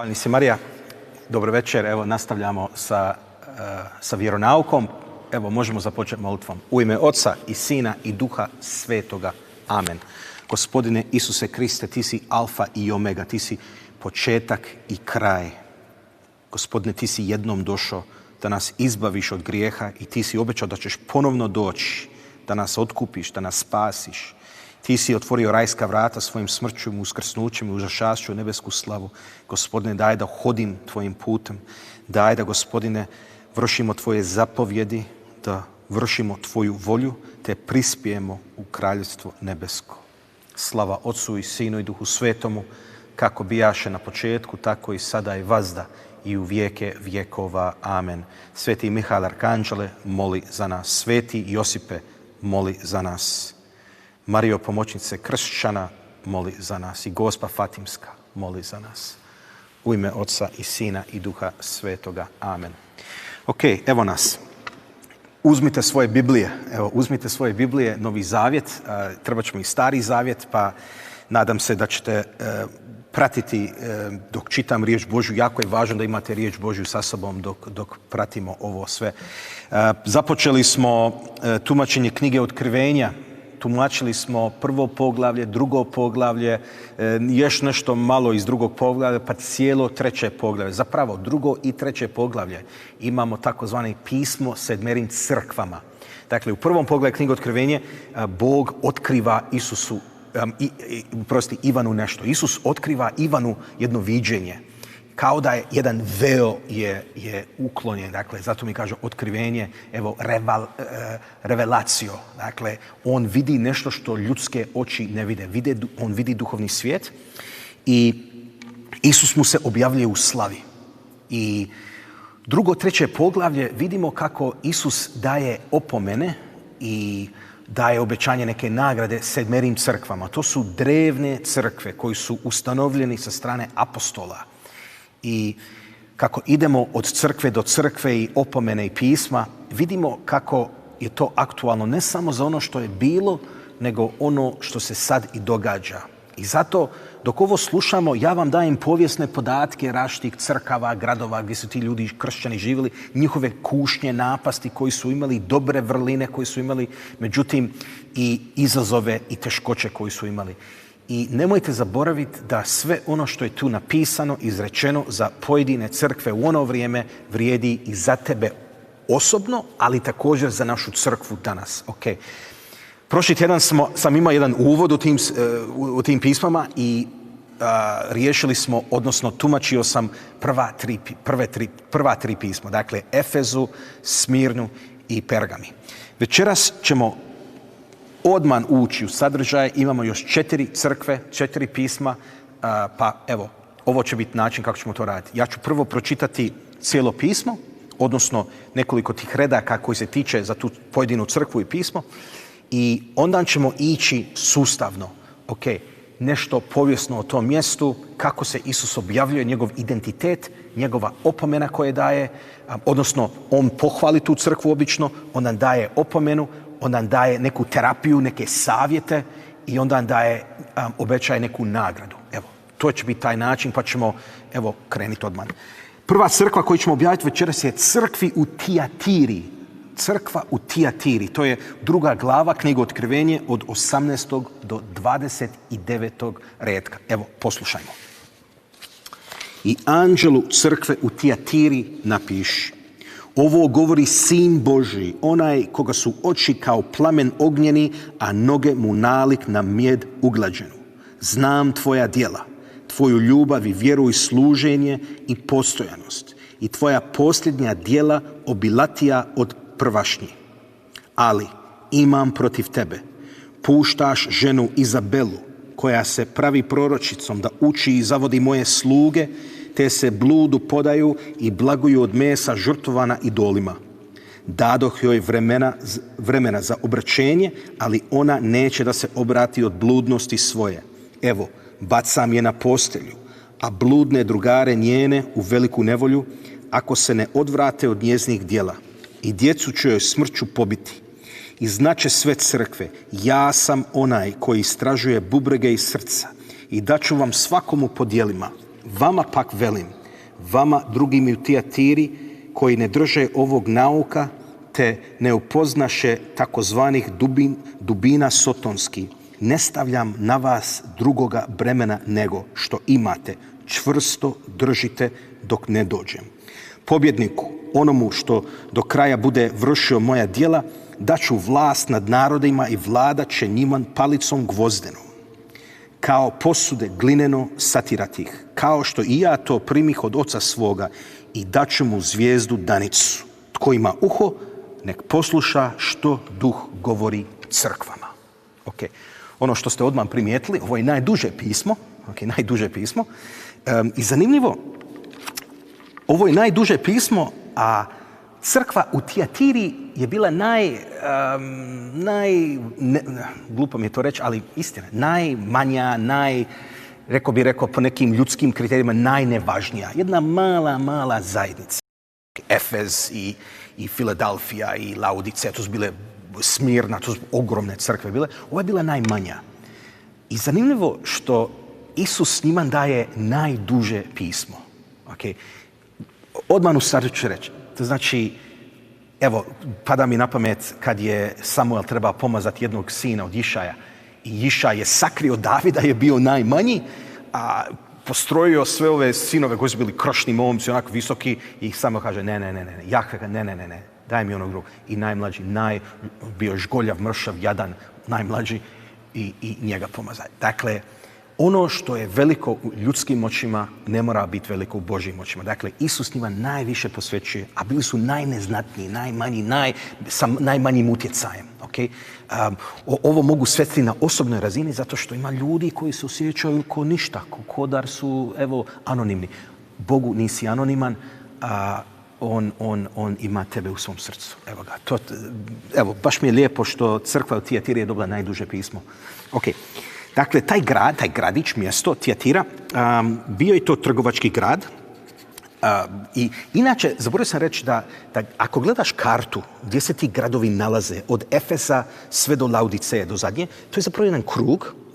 Hvala si Marija, dobro večer, evo nastavljamo sa vjeronaukom, evo možemo započeti molitvom. U ime Oca i Sina i Duha Svetoga, amen. Gospodine Isuse Kriste, ti si alfa i omega, ti si početak i kraj. Gospodine, ti si jednom došao da nas izbaviš od grijeha i ti si obećao da ćeš ponovno doći, da nas otkupiš, da nas spasiš. Ti si otvorio rajska vrata svojim smrću, uskrsnućem i užašašću nebesku slavu. Gospodine, daj da hodim tvojim putem. Daj da, Gospodine, vršimo tvoje zapovjedi, da vršimo tvoju volju, te prispijemo u kraljevstvo nebesko. Slava Otcu i Sinu i Duhu Svetomu, kako bijaše na početku, tako i sada i vazda i u vijeke vjekova. Amen. Sveti Mihael Arkanđele, moli za nas. Sveti Josipe, moli za nas. Marijo, pomoćnice kršćana, moli za nas. I Gospa Fatimska, moli za nas. U ime Oca i Sina i Duha Svetoga. Amen. Ok, evo nas. Uzmite svoje Biblije, Novi Zavjet, treba ćemo i Stari Zavjet, pa nadam se da ćete pratiti dok čitam riječ Božju. Jako je važno da imate riječ Božju sa sobom dok pratimo ovo sve. Započeli smo tumačenje knjige Otkrivenja. Tumačili smo prvo poglavlje, drugo poglavlje, još nešto malo iz drugog poglavlja, pa cijelo treće poglavlje. Zapravo, drugo i treće poglavlje imamo takozvani pismo sedmerim crkvama. Dakle, u prvom poglavlju knjige Otkrivenje Bog otkriva Ivanu nešto. Isus otkriva Ivanu jedno viđenje. Kao da je jedan veo je uklonjen. Dakle, zato mi kaže otkrivenje, evo, revelacio. Dakle, on vidi nešto što ljudske oči ne vide. On vidi duhovni svijet i Isus mu se objavljuje u slavi. I drugo, treće poglavlje vidimo kako Isus daje opomene i daje obećanje neke nagrade sedmerim crkvama. To su drevne crkve koji su ustanovljeni sa strane apostola. I kako idemo od crkve do crkve i opomene i pisma, vidimo kako je to aktualno ne samo za ono što je bilo, nego ono što se sad i događa. I zato dok ovo slušamo, ja vam dajem povijesne podatke različitih crkava, gradova gdje su ti ljudi kršćani živjeli, njihove kušnje, napasti koji su imali, dobre vrline koji su imali, međutim i izazove i teškoće koji su imali. I nemojte zaboraviti da sve ono što je tu napisano, izrečeno za pojedine crkve u ono vrijeme vrijedi i za tebe osobno, ali također za našu crkvu danas. Okay. Prošli tjedan sam imao jedan uvod u tim pismama i riješili smo, odnosno tumačio sam prva tri pisma. Dakle, Efezu, Smirnu i Pergami. Večeras ćemo odmah ući u sadržaj, imamo još 4 crkve, 4 pisma, pa evo, ovo će biti način kako ćemo to raditi. Ja ću prvo pročitati cijelo pismo, odnosno nekoliko tih redaka koji se tiče za tu pojedinu crkvu i pismo i onda ćemo ići sustavno, ok, nešto povijesno o tom mjestu, kako se Isus objavljuje, njegov identitet, njegova opomena koje daje, odnosno on pohvali tu crkvu obično, on nam daje opomenu, on nam daje neku terapiju, neke savjete i onda nam daje, obećaje neku nagradu. Evo, to će biti taj način pa ćemo, evo, krenuti odmah. Prva crkva koju ćemo objaviti večeras je crkvi u Tijatiri. Crkva u Tijatiri. To je druga glava knjige Otkrivenje od 18. do 29. redka. Evo, poslušajmo. I anđelu crkve u Tijatiri napiši. Ovo govori Sin Božji, onaj koga su oči kao plamen ognjeni, a noge mu nalik na mjed uglađenu. Znam tvoja djela, tvoju ljubav i vjeru i služenje i postojanost i tvoja posljednja djela obilatija od prvašnjih. Ali imam protiv tebe, puštaš ženu Izabelu, koja se pravi proročicom da uči i zavodi moje sluge, te se bludu podaju i blaguju od mesa žrtvovana idolima. Dadoh joj vremena za obraćenje, ali ona neće da se obrati od bludnosti svoje. Evo, bacam je na postelju, a bludne drugare njene u veliku nevolju, ako se ne odvrate od njeznih djela. I djecu ću joj smrću pobiti. I znače sve crkve, ja sam onaj koji istražuje bubrege i srca i daću vam svakomu po djelima. Vama pak velim, vama drugimi u Tijatiri koji ne drže ovog nauka te ne upoznaše takozvanih dubina sotonski. Ne stavljam na vas drugoga bremena nego što imate. Čvrsto držite dok ne dođem. Pobjedniku, onomu što do kraja bude vršio moja djela, daću vlast nad narodima i vladat će njima palicom gvozdenom. Kao posude glineno satirati ih, kao što i ja to primih od oca svoga i daću mu zvijezdu danicu. Tko ima uho, nek posluša što duh govori crkvama. Okay. Ono što ste odmah primijetili, ovo je najduže pismo. Najduže pismo. I zanimljivo, ovo je najduže pismo, a crkva u Tijatiri je bila glupo mi je to reći, ali istina, najmanja, rekao po nekim ljudskim kriterijima, najnevažnija. Jedna mala zajednica. Efez i Filadelfija i Laodiceja, to su bile Smirna, to su ogromne crkve bile. Ova je bila najmanja. I zanimljivo što Isus njima daje najduže pismo. Okay. Odmah u startu ću reći. To znači, evo, pada mi na pamet kad je Samuel trebao pomazati jednog sina od Išaja. I Išaj je sakrio Davida, je bio najmanji, a postrojio sve ove sinove koji su bili krošni momci, onako visoki, i Samuel kaže, ne, Jahve, ne, daj mi onog drugog. I najmlađi, bio žgoljav, mršav, jadan, najmlađi, i njega pomazaj. Dakle, ono što je veliko u ljudskim očima ne mora biti veliko u Božjim očima. Dakle, Isus njima najviše posvećuje, a bili su najneznatniji, najmanji, sa najmanjim utjecajem. Okay? Ovo mogu svesti na osobnoj razini zato što ima ljudi koji se osjećaju ko ništa, ko da su, anonimni. Bogu nisi anoniman, on ima tebe u svom srcu. Baš mi je lijepo što crkva u Tijatiri je dobila najduže pismo. Okay. Dakle, taj gradić, mjesto, Tijatira, bio je to trgovački grad. I inače, zaboravio sam reći da ako gledaš kartu gdje se ti gradovi nalaze, od Efesa sve do Laodiceje, do zadnje, to je zapravo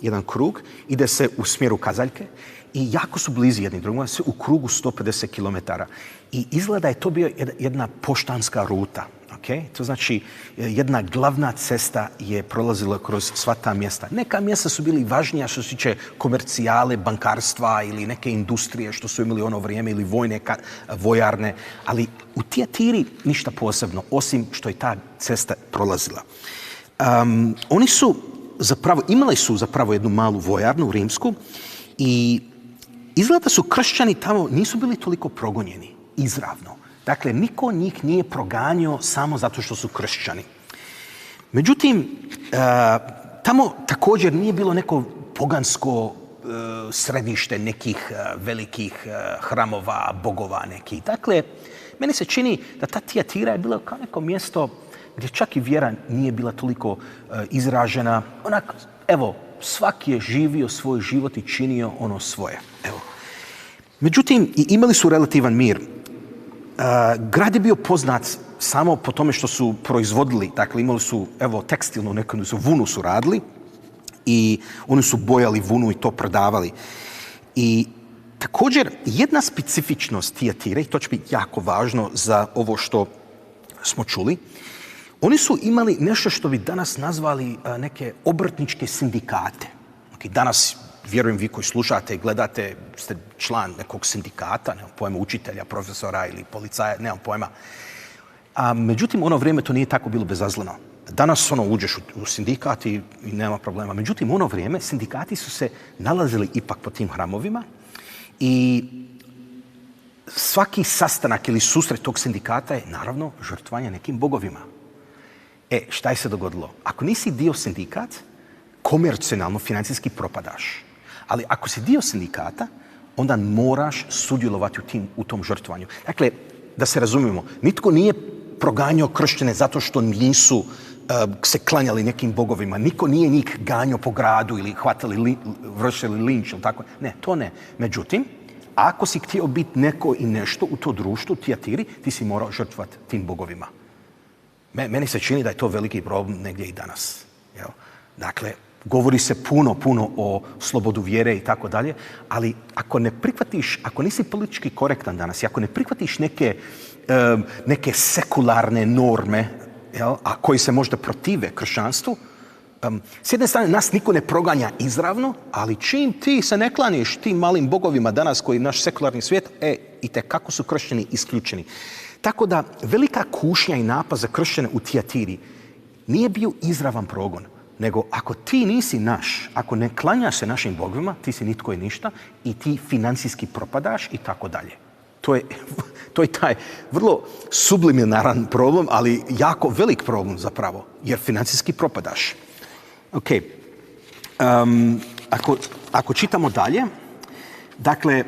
jedan krug, ide se u smjeru kazaljke i jako su blizu jedni drugima, sve u krugu 150 km. I izgleda je to bio jedna poštanska ruta. Okay? To znači jedna glavna cesta je prolazila kroz sva ta mjesta. Neka mjesta su bili važnija što se tiče komercijale, bankarstva ili neke industrije što su imali ono vrijeme ili vojarne, ali u Tijatiri ništa posebno, osim što je ta cesta prolazila. Imali su zapravo jednu malu vojarnu rimsku i izgleda da su kršćani tamo nisu bili toliko progonjeni izravno. Dakle, niko njih nije proganjao samo zato što su kršćani. Međutim, tamo također nije bilo neko pogansko središte nekih velikih hramova, bogova nekih. Dakle, meni se čini da ta Tijatira je bila kao neko mjesto gdje čak i vjera nije bila toliko izražena. Svaki je živio svoj život i činio ono svoje. Međutim, imali su relativan mir. Grad je bio poznat samo po tome što su proizvodili, dakle imali su tekstilnu neku vunu su radili i oni su bojali vunu i to prodavali. I također jedna specifičnost Tijatire, i to će biti jako važno za ovo što smo čuli, oni su imali nešto što bi danas nazvali neke obrtničke sindikate. Danas, vjerujem vi koji slušate i gledate, ste član nekog sindikata, nemam pojma, učitelja, profesora ili policaja, nemam pojma. Međutim, ono vrijeme to nije tako bilo bezazleno. Danas uđeš u sindikat i nema problema. Međutim, ono vrijeme sindikati su se nalazili ipak po tim hramovima i svaki sastanak ili susret tog sindikata je naravno žrtvovanje nekim bogovima. Šta je se dogodilo? Ako nisi dio sindikat, komercionalno, financijski propadaš. Ali ako si dio sindikata, onda moraš sudjelovati u tom žrtvovanju. Dakle, da se razumijemo, nitko nije proganjao kršćane zato što nisu se klanjali nekim bogovima. Niko nije njih ganjao po gradu ili hvatali, vršili linč ili tako. Ne, to ne. Međutim, ako si htio biti neko i nešto u to društvu, Tijatiri, ti si morao žrtvovati tim bogovima. Meni se čini da je to veliki problem negdje i danas. Dakle, govori se puno o slobodu vjere i tako dalje, ali ako ne prihvatiš, ako nisi politički korektan danas i ako ne prihvatiš neke sekularne norme, jel, a koji se možda protive kršćanstvu, s jedne strane nas niko ne proganja izravno, ali čim ti se ne klaniš tim malim bogovima danas koji naš sekularni svijet, itekako su kršćani isključeni. Tako da velika kušnja i napad za kršćane u Tijatiri nije bio izravan progon, nego ako ti nisi naš, ako ne klanjaš se našim bogovima, ti si nitko i ništa i ti financijski propadaš i tako dalje. To je taj vrlo subliminaran problem, ali jako velik problem zapravo, jer financijski propadaš. Ok, ako čitamo dalje, dakle,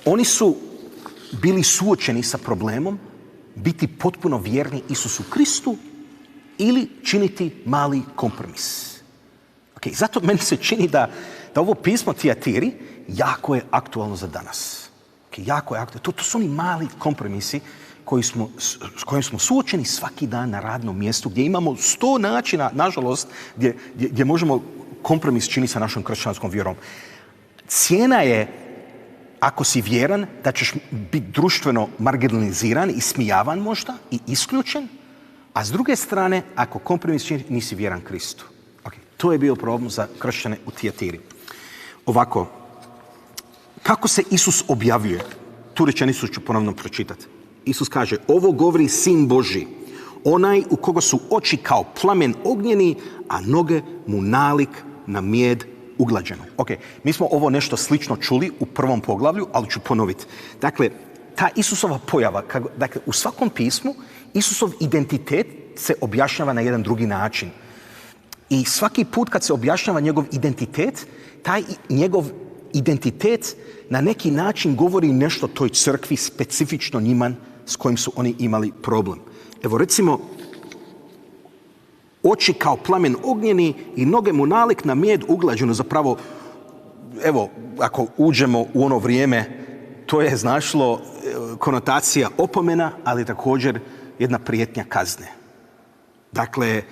oni su bili suočeni sa problemom biti potpuno vjerni Isusu Kristu ili činiti mali kompromis. Ok, zato meni se čini da ovo pismo Tijatiri jako je aktualno za danas. Okay, jako je aktualno. To su oni mali kompromisi s kojim smo suočeni svaki dan na radnom mjestu, gdje imamo 100 načina, nažalost, gdje možemo kompromis činiti sa našom kršćanskom vjerom. Cijena je, ako si vjeran, da ćeš biti društveno marginaliziran, ismijavan možda i isključen, a s druge strane, ako kompromis činiš, nisi vjeran Kristu. Okay, to je bio problem za kršćane u Tijatiri. Ovako, kako se Isus objavljuje? Tu rečenicu ću ponovno pročitati. Isus kaže, ovo govori Sin Božji, onaj u koga su oči kao plamen ognjeni, a noge mu nalik na mijed uglađenu. Ok, mi smo ovo nešto slično čuli u prvom poglavlju, ali ću ponoviti. Dakle, ta Isusova pojava, dakle, u svakom pismu Isusov identitet se objašnjava na jedan drugi način. I svaki put kad se objašnjava njegov identitet, taj njegov identitet na neki način govori nešto toj crkvi, specifično njima s kojim su oni imali problem. Evo recimo, oči kao plamen ognjeni i noge mu nalik na mijed uglađenu. Zapravo, evo, ako uđemo u ono vrijeme, to je značilo konotacija opomena, ali također jedna prijetnja kazne. Dakle,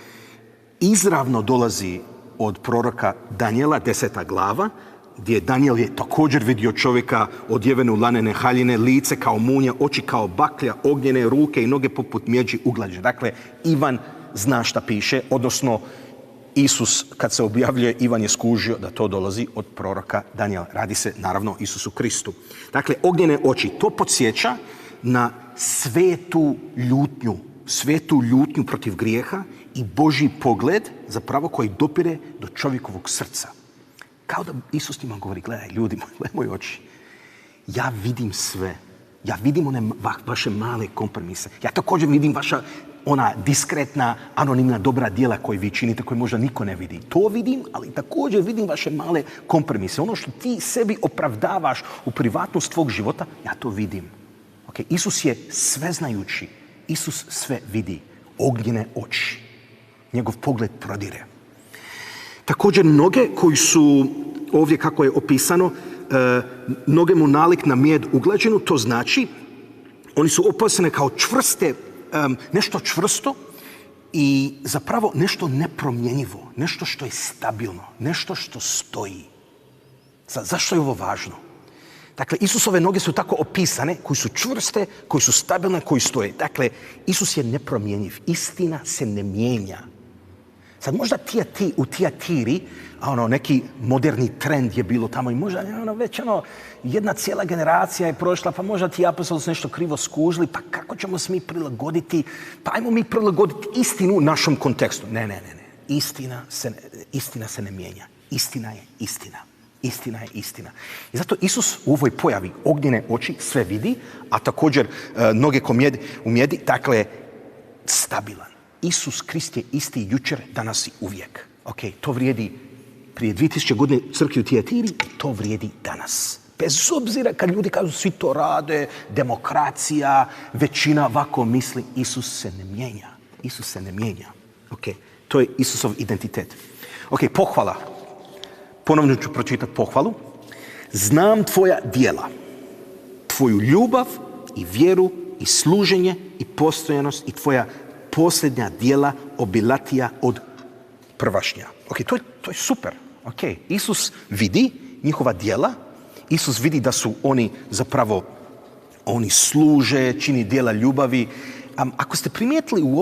izravno dolazi od proroka Danijela, 10. glava, gdje Danijel je također vidio čovjeka odjevene u lanene haljine, lice kao munje, oči kao baklja, ognjene, ruke i noge poput mjeđi uglađene. Dakle, Ivan zna šta piše, odnosno Isus, kad se objavljuje, Ivan je skužio da to dolazi od proroka Danijela. Radi se, naravno, o Isusu Kristu. Dakle, ognjene oči, to podsjeća na svetu ljutnju protiv grijeha i Božji pogled, zapravo, koji dopire do čovjekovog srca. Kao da Isus njima govori, gledaj, ljudi, gledaj moje oči. Ja vidim sve. Ja vidim one vaše male kompromise. Ja također vidim vaša ona diskretna, anonimna dobra djela koje vi činite, koje možda niko ne vidi. To vidim, ali također vidim vaše male kompromise. Ono što ti sebi opravdavaš u privatnost tvog života, ja to vidim. Okay? Isus je sveznajući. Isus sve vidi. Ognjene oči. Njegov pogled prodire. Također noge koji su ovdje, kako je opisano, noge mu nalik na mijed uglađenu, to znači oni su opasane kao čvrste, nešto čvrsto i zapravo nešto nepromjenjivo, nešto što je stabilno, nešto što stoji. Zašto je ovo važno? Dakle, Isusove noge su tako opisane, koji su čvrste, koji su stabilne, koji stoje. Dakle, Isus je nepromjenjiv, istina se ne mijenja. Sad možda u Tijatiri, neki moderni trend je bilo tamo i možda već jedna cijela generacija je prošla, pa možda ti apostoli su nešto krivo skužili, pa kako ćemo se mi prilagoditi? Pa ajmo mi prilagoditi istinu našom kontekstu. Ne. Istina se ne mijenja. Istina je istina. Istina je istina. I zato Isus u ovoj pojavi ognjene oči sve vidi, a također noge u mijedi, dakle, stabilan. Isus Krist je isti jučer, danas i uvijek. Ok, to vrijedi prije 2000 godina crkvi u Tijatiri, to vrijedi danas. Bez obzira kad ljudi kažu svi to rade, demokracija, većina ovako misli, Isus se ne mijenja. Isus se ne mijenja. Ok, to je Isusov identitet. Ok, pohvala. Ponovno ću pročitati pohvalu. Znam tvoja djela, tvoju ljubav i vjeru i služenje i postojanost i tvoja posljednja djela obilatija od prvašnja. Ok, to je super. Ok, Isus vidi njihova djela, Isus vidi da su oni zapravo, oni služe, čini djela ljubavi. Ako ste primijetili u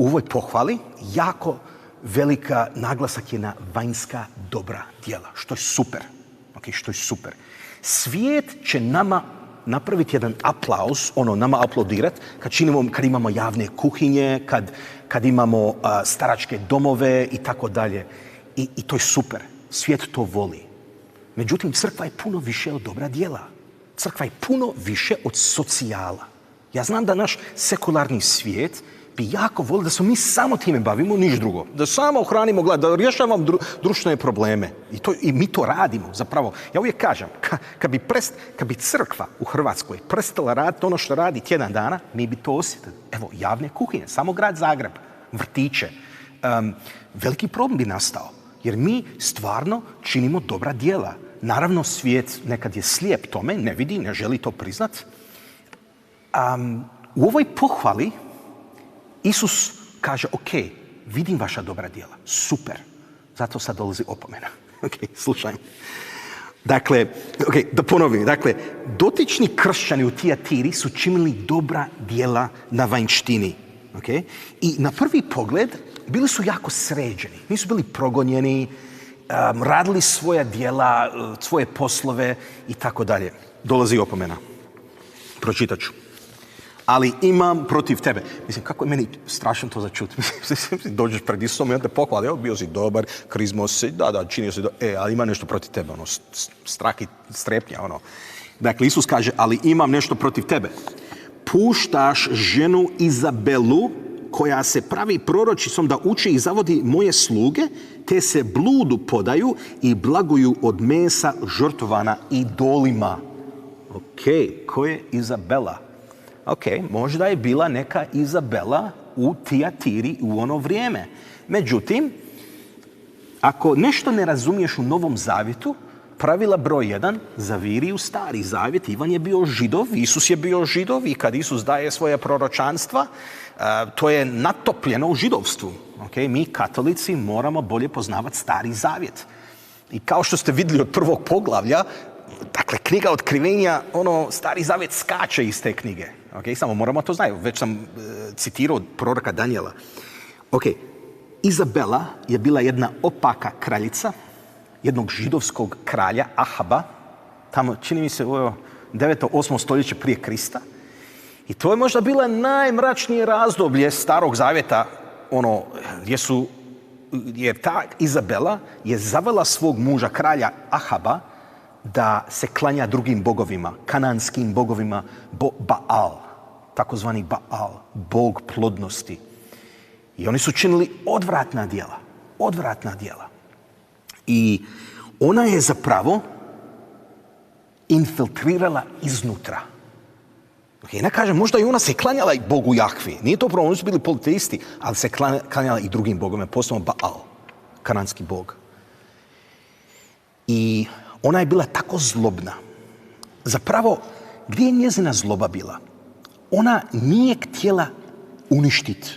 ovoj pohvali, jako velika naglasak je na vanjska dobra djela, što je super. Ok, što je super. Svijet će nama napraviti jedan aplauz, nama aplaudirati kad imamo javne kuhinje, kad imamo staračke domove i tako dalje. I to je super. Svijet to voli. Međutim, crkva je puno više od dobra djela. Crkva je puno više od socijala. Ja znam da naš sekularni svijet bi jako volio da se mi samo time bavimo, niš drugo. Da samo hranimo glad, da rješavamo društvene probleme. I mi to radimo zapravo. Ja uvijek kažem, kad bi crkva u Hrvatskoj prestala raditi ono što radi tjedan dana, mi bi to osjetili. Evo, javne kuhinje, samo grad Zagreb, vrtiće. Veliki problem bi nastao, jer mi stvarno činimo dobra djela. Naravno, svijet nekad je slijep tome, ne vidi, ne želi to priznat. U ovoj pohvali Isus kaže, ok, vidim vaša dobra djela, super. Zato sad dolazi opomena. Ok, slušaj. Dakle, da ponovim. Dakle, dotični kršćani u Tijatiri su činili dobra djela na vanjštini. Okay? I na prvi pogled bili su jako sređeni. Nisu bili progonjeni, radili svoja djela, svoje poslove i tako dalje. Dolazi opomena. Pročitat ću. Ali imam protiv tebe. Mislim, kako je meni strašno to začuti. Dođeš pred Isusom i on te pohvali. Evo, bio si dobar, krizmo si, da, činio si ali ima nešto protiv tebe. Strah i strepnja. Dakle, Isus kaže, ali imam nešto protiv tebe. Puštaš ženu Izabelu, koja se pravi proročicom da uči i zavodi moje sluge, te se bludu podaju i blaguju od mesa žrtvovana idolima. Ok, ko je Izabela? Ok, možda je bila neka Izabela u Tijatiri u ono vrijeme. Međutim, ako nešto ne razumiješ u Novom Zavjetu, pravila broj 1, zaviri u Stari Zavjet. Ivan je bio Židov, Isus je bio Židov i kad Isus daje svoje proročanstva, to je natopljeno u židovstvu. Okay? Mi, katolici, moramo bolje poznavati Stari Zavjet. I kao što ste vidjeli od prvog poglavlja, dakle, knjiga Otkrivenja, Stari Zavjet skače iz te knjige. Okay? Samo moramo to znati. Već sam citirao od proroka Danijela. Okay. Izabela je bila jedna opaka kraljica, jednog židovskog kralja, Ahaba, tamo, čini mi se, 9. 8. stoljeće prije Krista. I to je možda bilo najmračnije razdoblje Starog Zavjeta, jer ta Izabela je zavela svog muža, kralja Ahaba, da se klanja drugim bogovima, kananskim bogovima, Baal, takozvani Baal, bog plodnosti. I oni su činili odvratna djela. I ona je zapravo infiltrirala iznutra. Okay, ne kažem, možda i ona se klanjala i Bogu Jahvi. Nije to problem, oni su bili politeisti, ali se klanjala i drugim bogovima, posebno Baal, kananski bog. I ona je bila tako zlobna. Zapravo, gdje je njezina zloba bila? Ona nije htjela uništiti.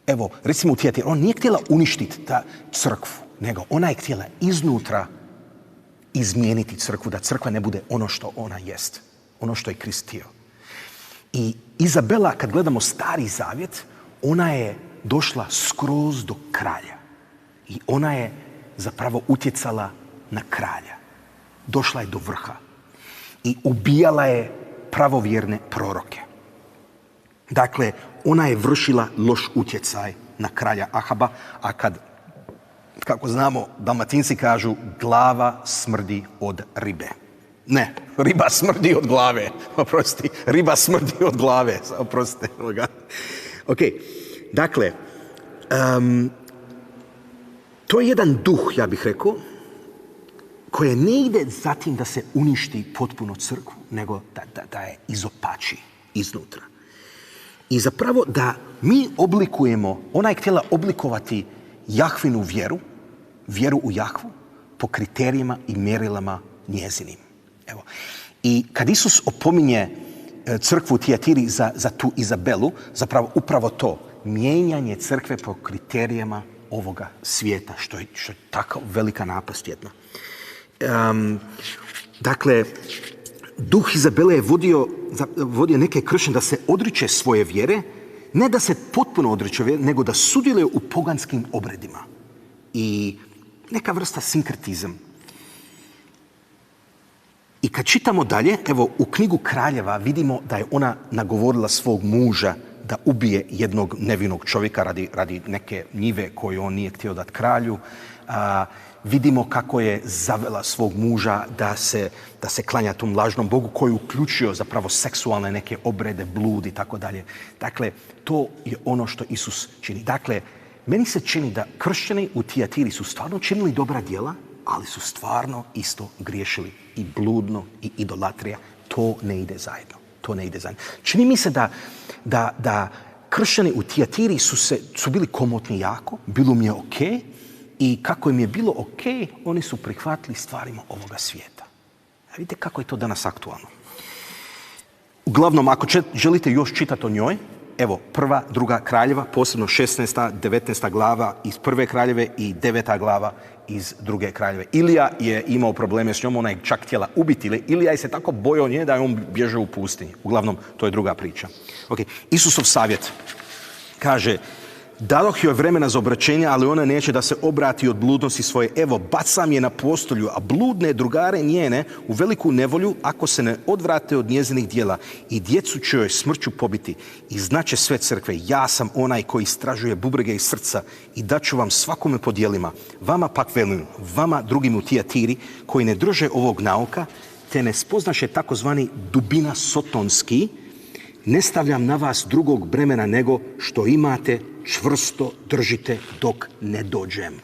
Evo, recimo u Tijatiru, ona nije htjela uništiti ta crkvu, nego ona je htjela iznutra izmijeniti crkvu, da crkva ne bude ono što ona jest, ono što je Krist htio. I Izabela, kad gledamo Stari Zavjet, ona je došla skroz do kralja. I ona je zapravo utjecala na kralja. Došla je do vrha. I ubijala je pravovjerne proroke. Dakle, ona je vršila loš utjecaj na kralja Ahaba, a kako znamo, Dalmatinci kažu, glava smrdi od ribe. Ne, riba smrdi od glave. Oprosti, riba smrdi od glave. Oprostite. Ok, dakle, to je jedan duh, ja bih rekao, koje ne ide za tim da se uništi potpuno crkvu, nego da je izopači iznutra. I zapravo da mi oblikujemo, ona je htjela oblikovati Jahvinu vjeru u Jahvu, po kriterijima i mjerilama njezinim. Evo. I kad Isus opominje crkvu u Tijatiri za tu Izabelu, zapravo upravo to, mijenjanje crkve po kriterijima ovoga svijeta, što je tako velika napast jedna. Dakle, duh Izabele je vodio neke kršćane da se odriče svoje vjere, ne da se potpuno odriče vjere, nego da sudjeluje u poganskim obredima. I neka vrsta sinkretizam. I kad čitamo dalje, evo u knjigu Kraljeva vidimo da je ona nagovorila svog muža da ubije jednog nevinog čovjeka radi neke njive koju on nije htio dati kralju. Vidimo kako je zavela svog muža da se klanja tom lažnom bogu koji je uključio zapravo seksualne neke obrede, blud i tako dalje. Dakle, to je ono što Isus čini. Dakle, meni se čini da kršćani u Tijatiri su stvarno činili dobra djela, ali su stvarno isto griješili. I bludno i idolatrija. To ne ide zajedno. Čini mi se da kršćani u Tijatiri su bili komotni jako, bilo mi je okej, i kako im je bilo okej, oni su prihvatili stvarima ovoga svijeta. A vidite kako je to danas aktualno. Uglavnom, ako želite još čitati o njoj, evo, 1., 2. Kraljeva, posebno 16., 19. glava iz 1. Kraljeve i 9. glava iz 2. Kraljeve. Ilija je imao probleme s njom, ona je čak htjela ubiti. Ilija je se tako bojao nje da je on bježao u pustinji. Uglavnom, to je druga priča. Okay. Isusov savjet kaže: dadoh joj vremena za obraćenje, ali ona neće da se obrati od bludnosti svoje. Evo, bacam je na postolju, a bludne drugare njene u veliku nevolju ako se ne odvrate od njezinih djela. I djecu će joj smrću pobiti. I znaće sve crkve, ja sam onaj koji istražuje bubrege i srca i daću vam svakome po djelima. Vama pak velim, vama drugim u Tijatiri, koji ne drže ovog nauka, te ne spoznaše takozvani dubina sotonski, ne stavljam na vas drugog bremena nego što imate, čvrsto držite dok ne dođem.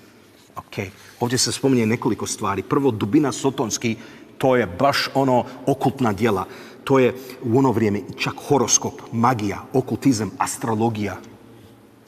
Okay. Ovdje se spominje nekoliko stvari. Prvo, dubina sotonski, to je baš ono okultna djela. To je u ono vrijeme čak horoskop, magija, okultizam, astrologija.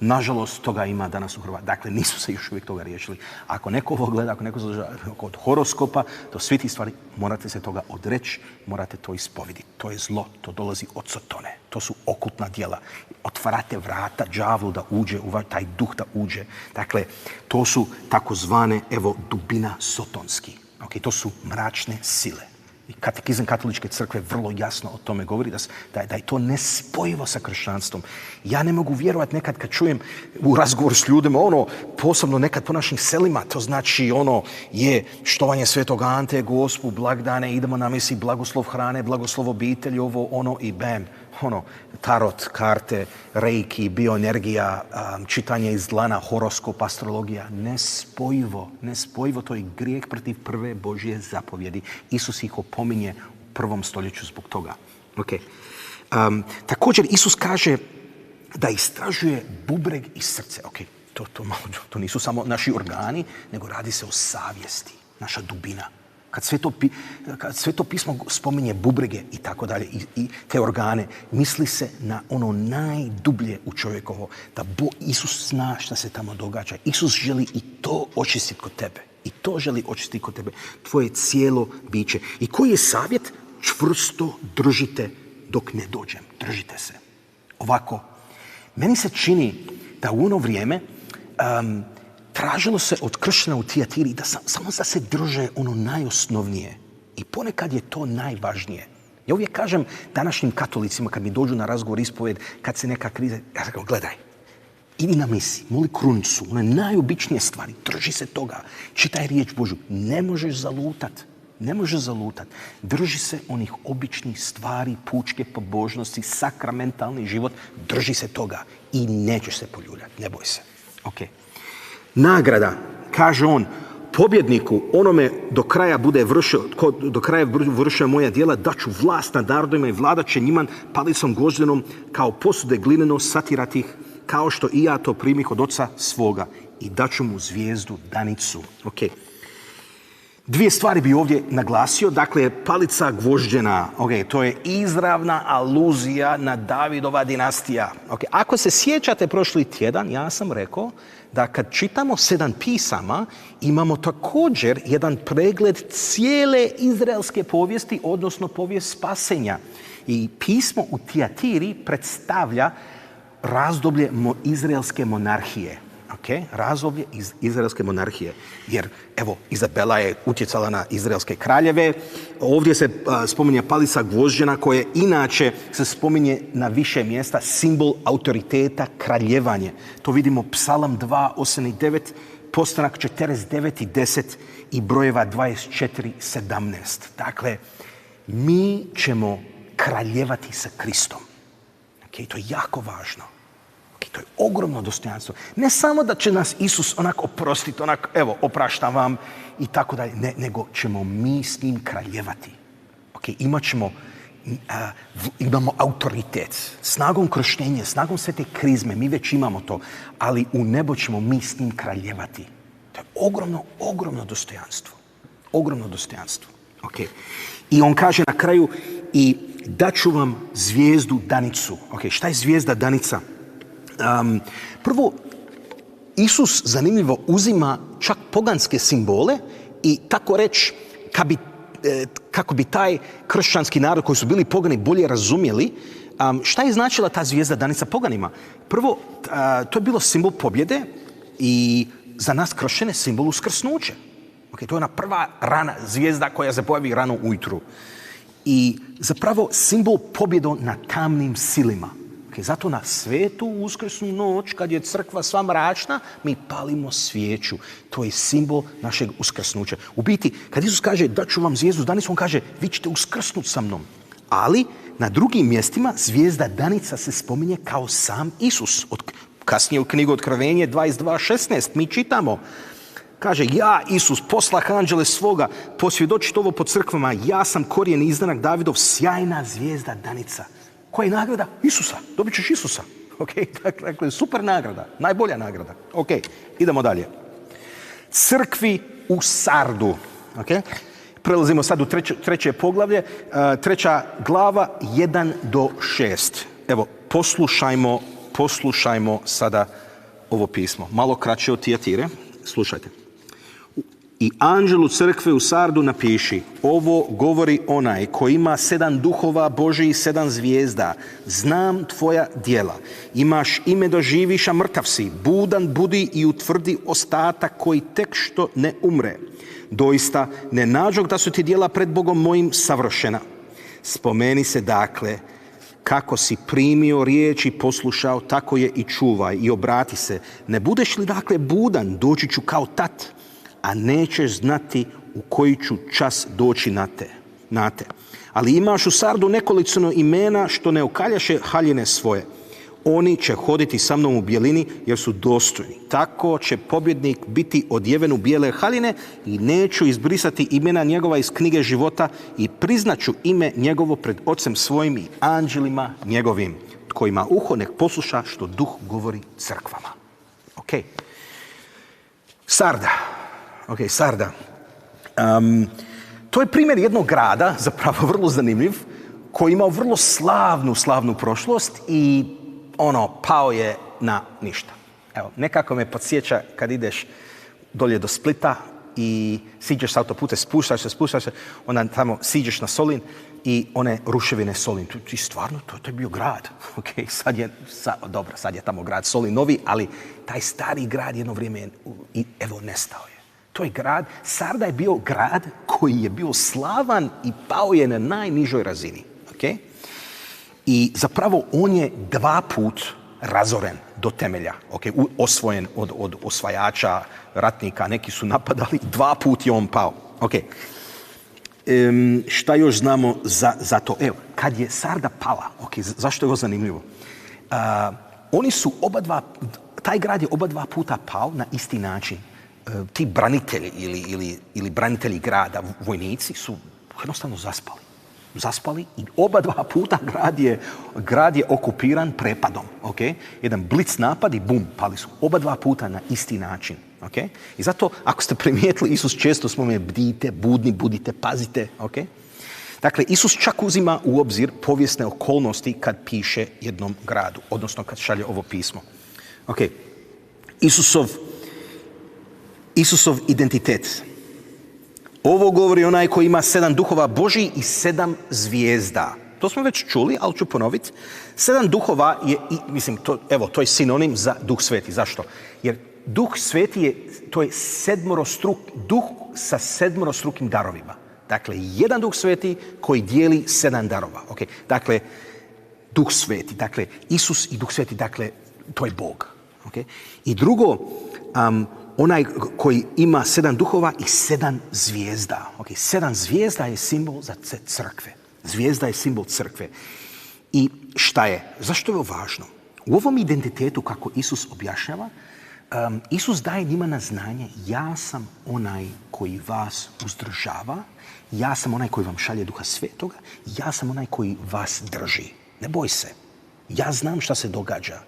Nažalost, toga ima danas u Hrvatskoj. Dakle, nisu se još uvijek toga riješili. Ako neko ovo gleda, ako neko zadržava od horoskopa, do svih tih stvari, morate se toga odreći, morate to ispoviditi. To je zlo, to dolazi od Sotone. To su okultna djela. Otvarate vrata đavlu da uđe, taj duh da uđe. Dakle, to su takozvane, evo, dubina sotonski. Okay, to su mračne sile. I katekizam katoličke crkve vrlo jasno o tome govori da je to nespojivo sa kršćanstvom. Ja ne mogu vjerovati nekad kad čujem u razgovoru s ljudima, posebno nekad po našim selima, to znači je štovanje Svetog Ante, Gospu, blagdane, idemo na misi, blagoslov hrane, blagoslov obitelji, i bam. Tarot, karte, reiki, bioenergija, čitanje iz dlana, horoskop, astrologija. Nespojivo, to je grijeh protiv prve Božje zapovjedi. Isus ih opominje u 1. stoljeću zbog toga. Okay. Također, Isus kaže da istražuje bubreg i srce. Okay. To nisu samo naši organi, nego radi se o savjesti, naša dubina. Kad Sveto pismo spominje bubrege i tako dalje i te organe, misli se na ono najdublje u čovjekovo, da Isus zna šta se tamo događa. Isus želi i to očistiti kod tebe. Tvoje cijelo biće. I koji je savjet? Čvrsto držite dok ne dođem. Držite se. Ovako, meni se čini da u ono vrijeme tražilo se od kršćana u Tijatiri samo da se drže ono najosnovnije. I ponekad je to najvažnije. Ja uvijek kažem današnjim katolicima kad mi dođu na razgovor, ispovjed, kad se neka kriza, ja rekao, gledaj, idi na misi, moli krunicu, one najobičnije stvari, drži se toga, čitaj riječ Božju, ne možeš zalutat. Drži se onih običnih stvari, pučke pobožnosti, sakramentalni život, drži se toga i nećeš se poljuljati, ne boj se. Okay. Nagrada, kaže on, pobjedniku, onome do kraja vršio moja djela, daću vlast nad narodima i vladat će njima palicom gvozdenom kao posude glineno satirati ih, kao što i ja to primih od oca svoga, i daću mu zvijezdu danicu. Okay. Dvije stvari bi ovdje naglasio. Dakle, palica gvožđena, to je izravna aluzija na Davidova dinastija. Ako se sjećate prošli tjedan, ja sam rekao da kad čitamo 7 pisama, imamo također jedan pregled cijele izraelske povijesti, odnosno povijest spasenja. I pismo u Tijatiri predstavlja razdoblje izraelske monarhije. Okay? Razdoblje iz izraelske monarhije. Jer, evo, Izabela je utjecala na izraelske kraljeve. Ovdje se spominje palica gvožđena koja inače se spominje na više mjesta, simbol autoriteta, kraljevanje. To vidimo Psalam 2, 8 i 9, Postanak 49 i 10 i brojeva 24, 17. Dakle, mi ćemo kraljevati sa Kristom. Okay? To je jako važno. To je ogromno dostojanstvo. Ne samo da će nas Isus onak oprostiti, onak, evo, opraštam vam i tako dalje, ne, nego ćemo mi s njim kraljevati. Okay? Imamo autoritet, snagom krštenja, snagom svete krizme, mi već imamo to, ali u nebo ćemo mi s njim kraljevati. To je ogromno, ogromno dostojanstvo. Ogromno dostojanstvo. Okay. I on kaže na kraju, i daću vam zvijezdu danicu. Okay, šta je zvijezda danica? Prvo, Isus, zanimljivo, uzima čak poganske simbole i tako reći, kako bi taj kršćanski narod koji su bili pogani bolje razumjeli, šta je značila ta zvijezda danica poganima? Prvo, to je bilo simbol pobjede i za nas kršćane simbol uskrsnuće. Okay, to je ona prva rana zvijezda koja se pojavi rano ujutru. I zapravo simbol pobjedo na tamnim silima. Okay, zato na svetu uskrsnu noć, kad je crkva sva mračna, mi palimo svijeću. To je simbol našeg uskrsnuća. U biti, kad Isus kaže daću vam zvijezdu danicu, on kaže vi ćete uskrsnuti sa mnom. Ali na drugim mjestima zvijezda danica se spominje kao sam Isus. Kasnije u knjigu Otkrivenje 22.16 mi čitamo. Kaže, ja, Isus, poslah anđele svoga, posvjedočiti ovo po crkvama, ja sam korijen izdanak Davidov, sjajna zvijezda danica. Koja je nagrada? Isusa. Dobit ćeš Isusa. Okay? Dakle, super nagrada. Najbolja nagrada. Ok, idemo dalje. Crkvi u Sardu. Okay? Prelazimo sad u treće poglavlje. Treća glava, 1 do 6. Evo, poslušajmo sada ovo pismo. Malo kraće od Tijatire. Slušajte. I anđelu crkve u Sardu napiši, ovo govori onaj koji ima 7 duhova Božji i 7 zvijezda. Znam tvoja djela. Imaš ime da živiš, a mrtav si. Budan budi i utvrdi ostatak koji tek što ne umre. Doista ne nađoh da su ti djela pred Bogom mojim savršena. Spomeni se dakle, kako si primio riječ i poslušao, tako je i čuvaj i obrati se. Ne budeš li dakle budan, doći ću kao tat, a nećeš znati u koji ću čas doći na te. Ali imaš u Sardu nekolicino imena što ne okaljaše haljine svoje. Oni će hoditi sa mnom u bijelini jer su dostojni. Tako će pobjednik biti odjeven u bijele haljine i neću izbrisati imena njegova iz knjige života i priznaću ime njegovo pred Ocem svojim i anđelima njegovim. Tko ima uho, nek posluša što duh govori crkvama. Ok. Sarda. To je primjer jednog grada, zapravo vrlo zanimljiv, koji je imao vrlo slavnu prošlost i pao je na ništa. Evo, nekako me podsjeća kad ideš dolje do Splita i siđeš s autoputa, spuštaš se, onda tamo siđeš na Solin i one ruševine Solin. I stvarno, to je bio grad. Okay, sad je tamo grad Solin novi, ali taj stari grad jedno vrijeme nestao je. To je grad, Sarda je bio grad koji je bio slavan i pao je na najnižoj razini. Okay? I zapravo on je 2 put razoren do temelja. Okay? Osvojen od osvajača, ratnika, neki su napadali, 2 put je on pao. Okay. Šta još znamo za to? Evo, kad je Sarda pala, zašto je ovo zanimljivo? Taj grad je oba 2 puta pao na isti način. Ti branitelji ili branitelji grada, vojnici su jednostavno zaspali i oba 2 puta grad je okupiran prepadom. Okay? Jedan blic napad i bum, pali su. Oba 2 puta na isti način. Okay? I zato, ako ste primijetili, Isus često spominje bdite, budni, budite, pazite. Okay? Dakle, Isus čak uzima u obzir povijesne okolnosti kad piše jednom gradu, odnosno kad šalje ovo pismo. Okay. Isusov identitet. Ovo govori onaj koji ima 7 duhova Božji i 7 zvijezda. To smo već čuli, ali ću ponoviti. 7 duhova je, to je sinonim za Duh Sveti. Zašto? Jer Duh Sveti to je duh sa sedmorostrukim darovima. Dakle, jedan Duh Sveti koji dijeli 7 darova. Okay? Dakle, Duh Sveti, dakle, Isus i Duh Sveti, dakle, to je Bog. Okay? I drugo, onaj koji ima 7 duhova i 7 zvijezda. Okay? 7 zvijezda je simbol za crkve. Zvijezda je simbol crkve. I šta je? Zašto je ovo važno? U ovom identitetu, kako Isus objašnjava, Isus daje njima na znanje, ja sam onaj koji vas uzdržava, ja sam onaj koji vam šalje Duha Svetoga, ja sam onaj koji vas drži. Ne boj se. Ja znam šta se događa.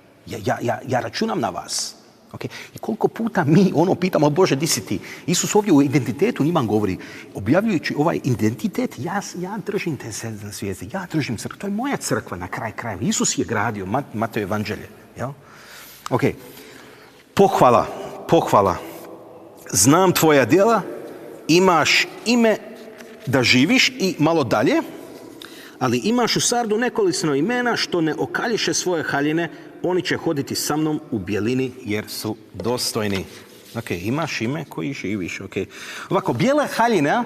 Ja računam na vas. Okay? I koliko puta mi pitamo, Bože, di si ti? Isus ovdje u identitetu njima govori, objavljujući ovaj identitet, ja držim te 7 zvijezde, ja držim crkvu. To je moja crkva na kraj krajeva. Isus je gradio, Mateo evanđelje. Jel? Ok. Pohvala. Znam tvoja djela, imaš ime da živiš i malo dalje, ali imaš u Sardu nekolicno imena što ne okaljiše svoje haljine, oni će hoditi sa mnom u bjelini jer su dostojni. Ok, imaš ime koji živiš. Okay. Ovako, bijela haljina,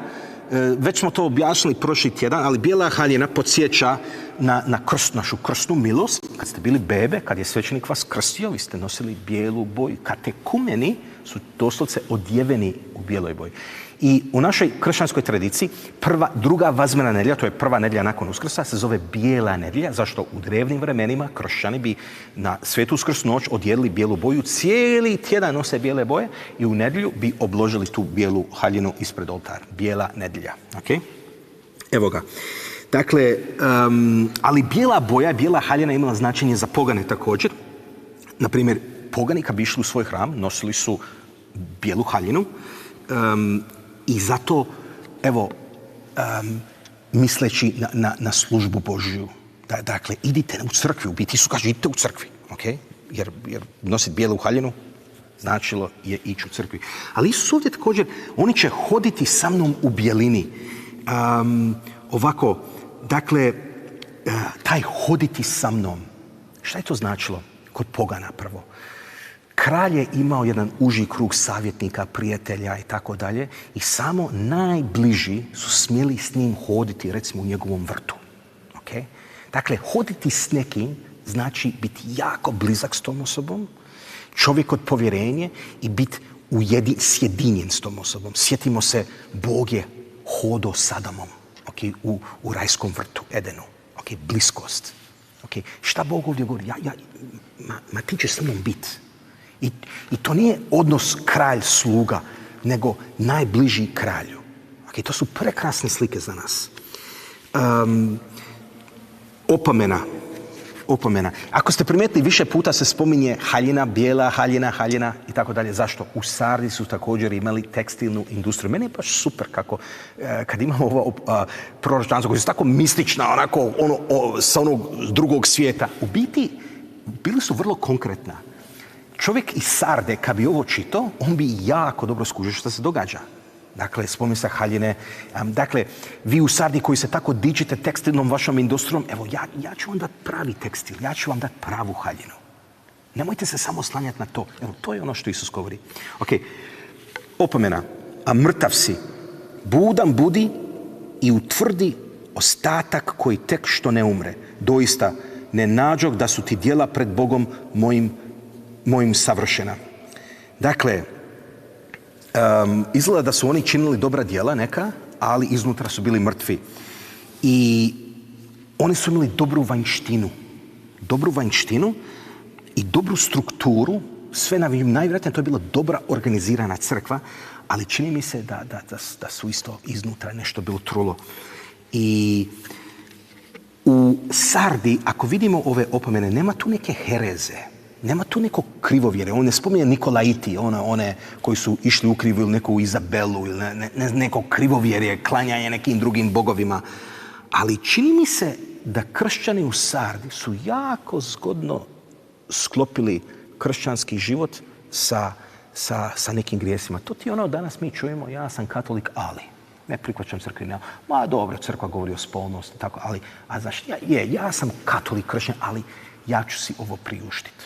već smo to objasnili prošli tjedan, ali bijela haljina podsjeća na našu krstnu milost. Kad ste bili bebe, kad je svećenik vas krstio, vi ste nosili bijelu boju. Katekumeni su doslovce odjeveni u bijeloj boji. I u našoj kršćanskoj tradiciji druga vazmena nedjelja, to je prva nedjelja nakon Uskrsa, se zove bijela nedjelja. Zašto? U drevnim vremenima kršćani bi na Svetu Uskrsnu noć odjelili bijelu boju, cijeli tjedan nose bijele boje i u nedjelju bi obložili tu bijelu haljinu ispred oltara. Bijela nedjelja. Okay? Evo ga. Dakle, ali bijela boja, bijela haljina imala značenje za pogane također. Naprimjer, pogani kad bi išli u svoj hram, nosili su bijelu haljinu, i zato, evo, misleći na službu Božju, dakle, idite u crkvi, u biti Isus kaže, idite u crkvi, okay? jer nositi bijelu haljinu značilo je ići u crkvi. Ali Isus ovdje također, oni će hoditi sa mnom u bjelini. Ovako, dakle, taj hoditi sa mnom, šta je to značilo kod pogana prvo? Kralj je imao jedan uži krug savjetnika, prijatelja i tako dalje i samo najbliži su smjeli s njim hoditi, recimo u njegovom vrtu. Okay? Dakle, hoditi s nekim znači biti jako blizak s tom osobom, čovjek od povjerenje i biti sjedinjen s tom osobom. Sjetimo se, Bog je hodao s Adamom, okay? u rajskom vrtu, Edenu. Okay? Bliskost. Okay? Šta Bog ovdje govori? Ti ćeš sa mnom biti. I to nije odnos kralj-sluga, nego najbliži kralju. Okay, to su prekrasne slike za nas. Opomena. Ako ste primijetili, više puta se spominje haljina, bijela haljina i tako dalje. Zašto? U Sardi su također imali tekstilnu industriju. Meni je baš super kako kad imamo ovo proročanstvo koje su tako mistična, onako sa onog drugog svijeta. U biti, bili su vrlo konkretna. Čovjek iz Sarde, kad bi ovo čitao, on bi jako dobro skužio što se događa. Dakle, spominje se haljine. Dakle, vi u Sardi koji se tako dičite tekstilnom vašom industrijom, evo, ja ću vam dati pravi tekstil, ja ću vam dati pravu haljinu. Nemojte se samo slanjati na to. Evo, to je ono što Isus govori. Ok, opomena. A mrtav si, budan budi i utvrdi ostatak koji tek što ne umre. Doista, ne nađog da su ti djela pred Bogom mojim savršena. Dakle, izgleda da su oni činili dobra djela neka, ali iznutra su bili mrtvi. I oni su imali dobru vanjštinu i dobru strukturu, sve najvjerojatnije to je bila dobra organizirana crkva, ali čini mi se da su isto iznutra nešto bilo trulo. I u Sardi, ako vidimo ove opomene, nema tu neke hereze. Nema tu neko krivovjere. On ne spominje Nikolaiti, one koji su išli u krivu ili neku Izabelu ili neko krivovjerje, klanjanje nekim drugim bogovima. Ali čini mi se da kršćani u Sardi su jako zgodno sklopili kršćanski život sa nekim grijesima. To ti danas mi čujemo, ja sam katolik, ali ne prihvaćam crkvi. Ma dobro, crkva govori o spolnosti, tako, ali, zašto? Ja sam katolik, kršćan, ali ja ću si ovo priuštiti.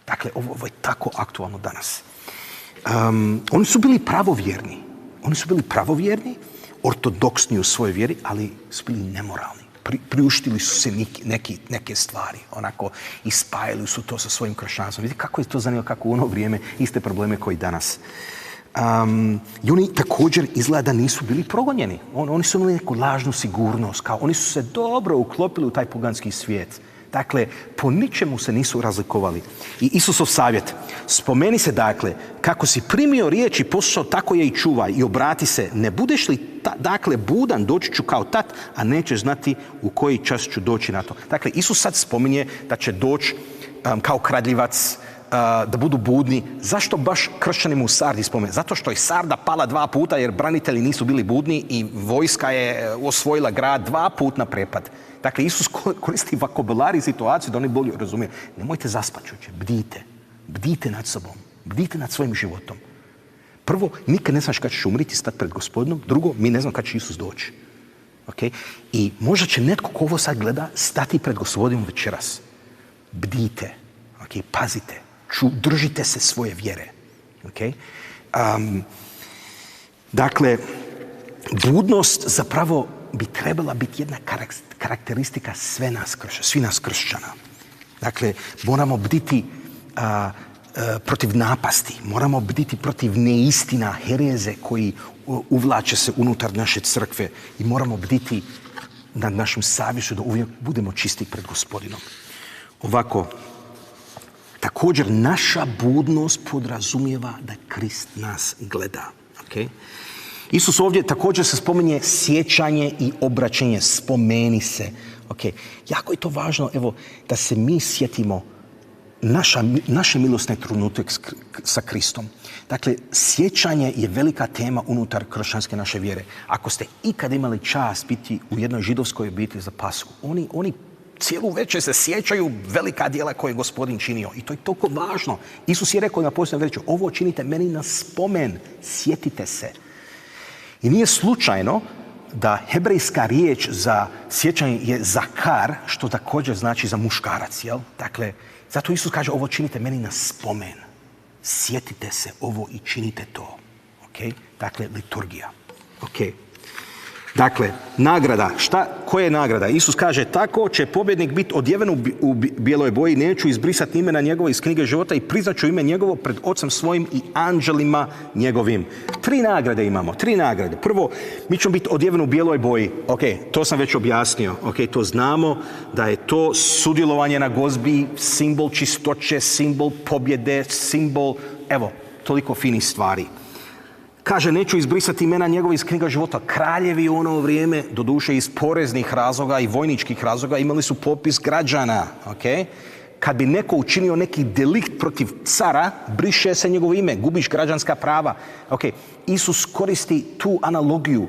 Dakle, ovo je tako aktualno danas. Oni su bili pravovjerni. Oni su bili pravovjerni, ortodoksni u svojoj vjeri, ali su bili nemoralni. Priuštili su se neke stvari, onako, ispajali su to sa svojim kršćanstvom. Vidite kako je to zanimljivo, kako u ono vrijeme iste probleme koji danas. I oni također izgleda nisu bili progonjeni. Oni su imali neku lažnu sigurnost, kao oni su se dobro uklopili u taj poganski svijet. Dakle, po ničemu se nisu razlikovali. I Isusov savjet, spomeni se dakle, kako si primio riječ i poslušao, tako je i čuvaj i obrati se. Ne budeš li dakle budan, doći ću kao tat, a nećeš znati u koji čas ću doći na to. Dakle, Isus sad spominje da će doći kao kradljivac, da budu budni. Zašto baš kršćanima u Sardi spomene? Zato što je Sarda pala 2 puta jer branitelji nisu bili budni i vojska je osvojila grad 2 puta na prepad. Dakle, Isus koristi vokabular i situaciju da oni bolje razumiju. Nemojte zaspati, čuče, bdite. Bdite nad sobom. Bdite nad svojim životom. Prvo, nikad ne znaš kad ćeš umriti, stati pred Gospodinom. Drugo, mi ne znamo kad će Isus doći. Okay? I možda će netko ko ovo sad gleda stati pred Gospodinom večeras. Bdite. Okay? Pazite. Držite se svoje vjere. Okay? Dakle, budnost zapravo bi trebala biti jedna karakteristika svi nas kršćana. Dakle, moramo bditi protiv napasti, moramo bditi protiv neistina, hereze koji uvlače se unutar naše crkve i moramo bditi nad našim savješću da uvijek budemo čisti pred Gospodinom. Ovako, također naša budnost podrazumijeva da Krist nas gleda. Okay? Isus ovdje također se spominje sjećanje i obraćanje, spomeni se. Okay. Jako je to važno, evo, da se mi sjetimo naše milosne trenutke sa Kristom. Dakle, sjećanje je velika tema unutar kršćanske naše vjere. Ako ste ikad imali čast biti u jednoj židovskoj obitelji za Pasku, oni cijelu večer se sjećaju velika djela koje je Gospodin činio. I to je toliko važno. Isus je rekao na posljednjem večeru, ovo činite meni na spomen, sjetite se. I nije slučajno da hebrejska riječ za sjećanje je zakar, što također znači za muškarac. Jel? Dakle, zato Isus kaže, ovo činite meni na spomen. Sjetite se ovo i činite to. Okay? Dakle, liturgija. Okay. Dakle, nagrada. Koja je nagrada? Isus kaže, tako će pobjednik biti odjeven u bijeloj boji, neću izbrisati imena njegova iz knjige života i priznat ću ime njegovo pred Ocem svojim i anđelima njegovim. 3 nagrade imamo, 3 nagrade. Prvo, mi ćemo biti odjeveni u bijeloj boji. Ok, to sam već objasnio. Ok, to znamo da je to sudjelovanje na gozbi, simbol čistoće, simbol pobjede, simbol, evo, toliko finih stvari. Kaže, neću izbrisati imena njegova iz knjiga života. Kraljevi u ono vrijeme, doduše iz poreznih razloga i vojničkih razloga, imali su popis građana. Okay? Kad bi neko učinio neki delikt protiv cara, briše se njegovo ime, gubiš građanska prava. Okay. Isus koristi tu analogiju.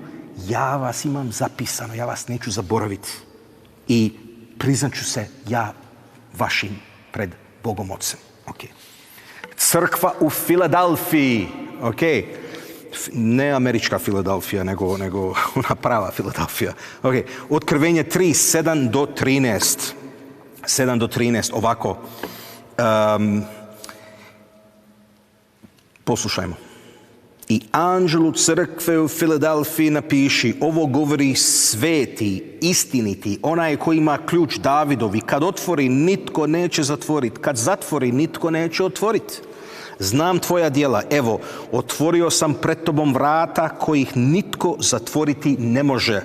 Ja vas imam zapisano, ja vas neću zaboraviti. I priznaću se ja vašim pred Bogom Ocem. Okay. Crkva u Filadelfiji. Okay. Ne američka Filadelfija, nego ona prava Filadelfija. Okay. Otkrivenje 3, 7 do 13. 7 do 13, ovako. Poslušajmo. I anđelu crkve u Filadelfiji napiši, ovo govori sveti, istiniti, onaj koji ima ključ Davidovi. Kad otvori, nitko neće zatvoriti. Kad zatvori, nitko neće otvoriti. Znam tvoja djela, evo, otvorio sam pred tobom vrata kojih nitko zatvoriti ne može.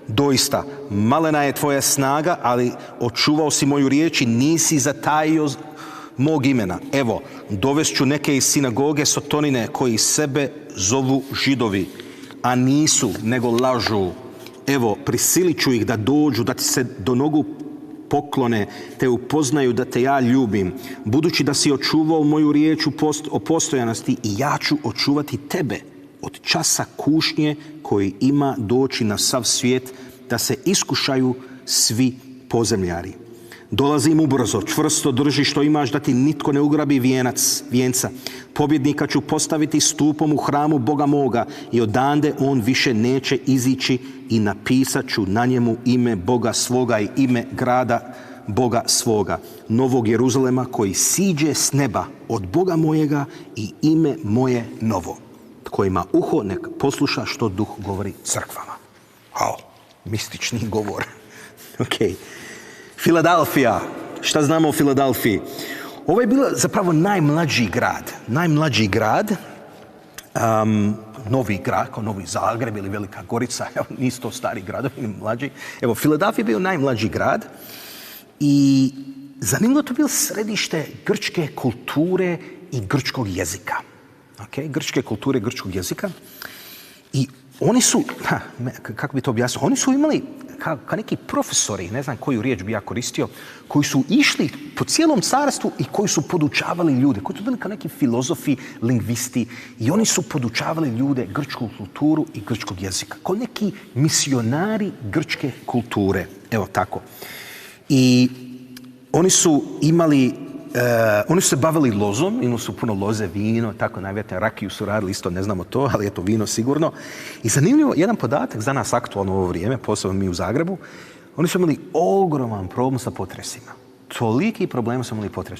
Doista, malena je tvoja snaga, ali očuvao si moju riječ i nisi zatajio mog imena. Evo, dovest ću neke iz sinagoge Sotonine koji sebe zovu Židovi, a nisu, nego lažu. Evo, prisilit ću ih da dođu, da ti se do nogu poklone, te upoznaju da te ja ljubim. Budući da si očuvao moju riječ o postojanosti, i ja ću očuvati tebe od časa kušnje koji ima doći na sav svijet, da se iskušaju svi pozemljari. Dolazim ubrzo, čvrsto drži što imaš, da ti nitko ne ugrabi vijenca. Pobjednika ću postaviti stupom u hramu Boga moga i odande on više neće izići i napisat ću na njemu ime Boga svoga i ime grada Boga svoga, Novog Jeruzalema koji siđe s neba od Boga mojega i ime moje novo. Tko ima uho, nek posluša što Duh govori crkvama. Wow, mistični govor. Ok. Filadelfija. Šta znamo o Filadelfiji? Ovo je bilo zapravo najmlađi grad. Novi grad, kao Novi Zagreb ili Velika Gorica, nisu to stari gradovi, mlađi. Evo, Filadelfija je bio najmlađi grad i zanimljivo to bilo središte grčke kulture i grčkog jezika. Okay? Grčke kulture i grčkog jezika. I oni su, kako bi to objasnio, oni su imali kao neki profesori, ne znam koju riječ bi ja koristio, koji su išli po cijelom carstvu i koji su podučavali ljude, koji su bili kao neki filozofi, lingvisti i oni su podučavali ljude grčku kulturu i grčkog jezika, kao neki misionari grčke kulture, evo tako. I oni su se bavili lozom, imali su puno loze, vino, tako najvjerojatnije rakiju su radili, isto ne znamo to, ali je to vino sigurno. I zanimljivo, jedan podatak za nas aktualno u ovo vrijeme, posebno mi u Zagrebu, oni su imali ogroman problem sa potresima. Toliki problema su imali potres.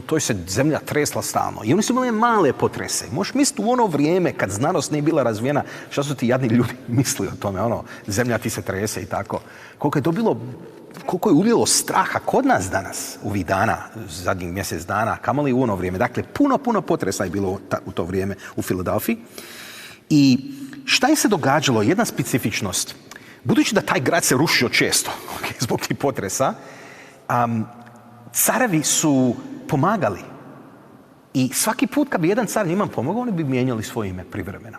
To je se zemlja tresla stalno. I oni su imali male potrese. Možeš misliti u ono vrijeme kad znanost nije bila razvijena, šta su ti jadni ljudi mislili o tome, zemlja ti se trese i tako. Koliko je ulijelo straha kod nas danas, ovih dana, zadnjih mjesec dana, kamoli u ono vrijeme. Dakle, puno potresa je bilo u to vrijeme u Filadelfiji. I šta je se događalo? Jedna specifičnost. Budući da taj grad se rušio često zbog tih potresa, carevi su pomagali. I svaki put kad bi jedan car njima pomogao, oni bi mijenjali svoje ime privremeno.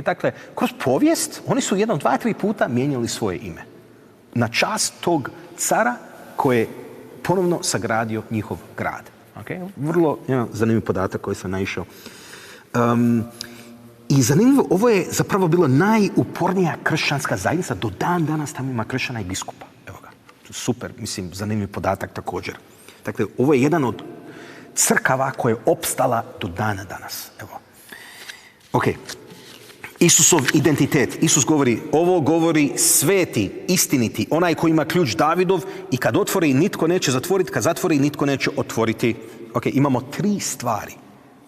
Dakle, kroz povijest, oni su 1, 2, 3 puta mijenjali svoje ime. Na čast tog cara koji je ponovno sagradio njihov grad. Vrlo zanimljiv podatak koji sam naišao. I zanimljivo, ovo je zapravo bilo najupornija kršćanska zajednica. Do dan danas tamo ima kršćana i biskupa. Evo ga. Super, zanimljiv podatak također. Dakle, ovo je jedan od crkava koja je opstala do dana danas. Evo. Ok. Isusov identitet. Isus ovo govori sveti, istiniti, onaj koji ima ključ Davidov i kad otvori nitko neće zatvoriti, kad zatvori nitko neće otvoriti. Ok, imamo 3 stvari.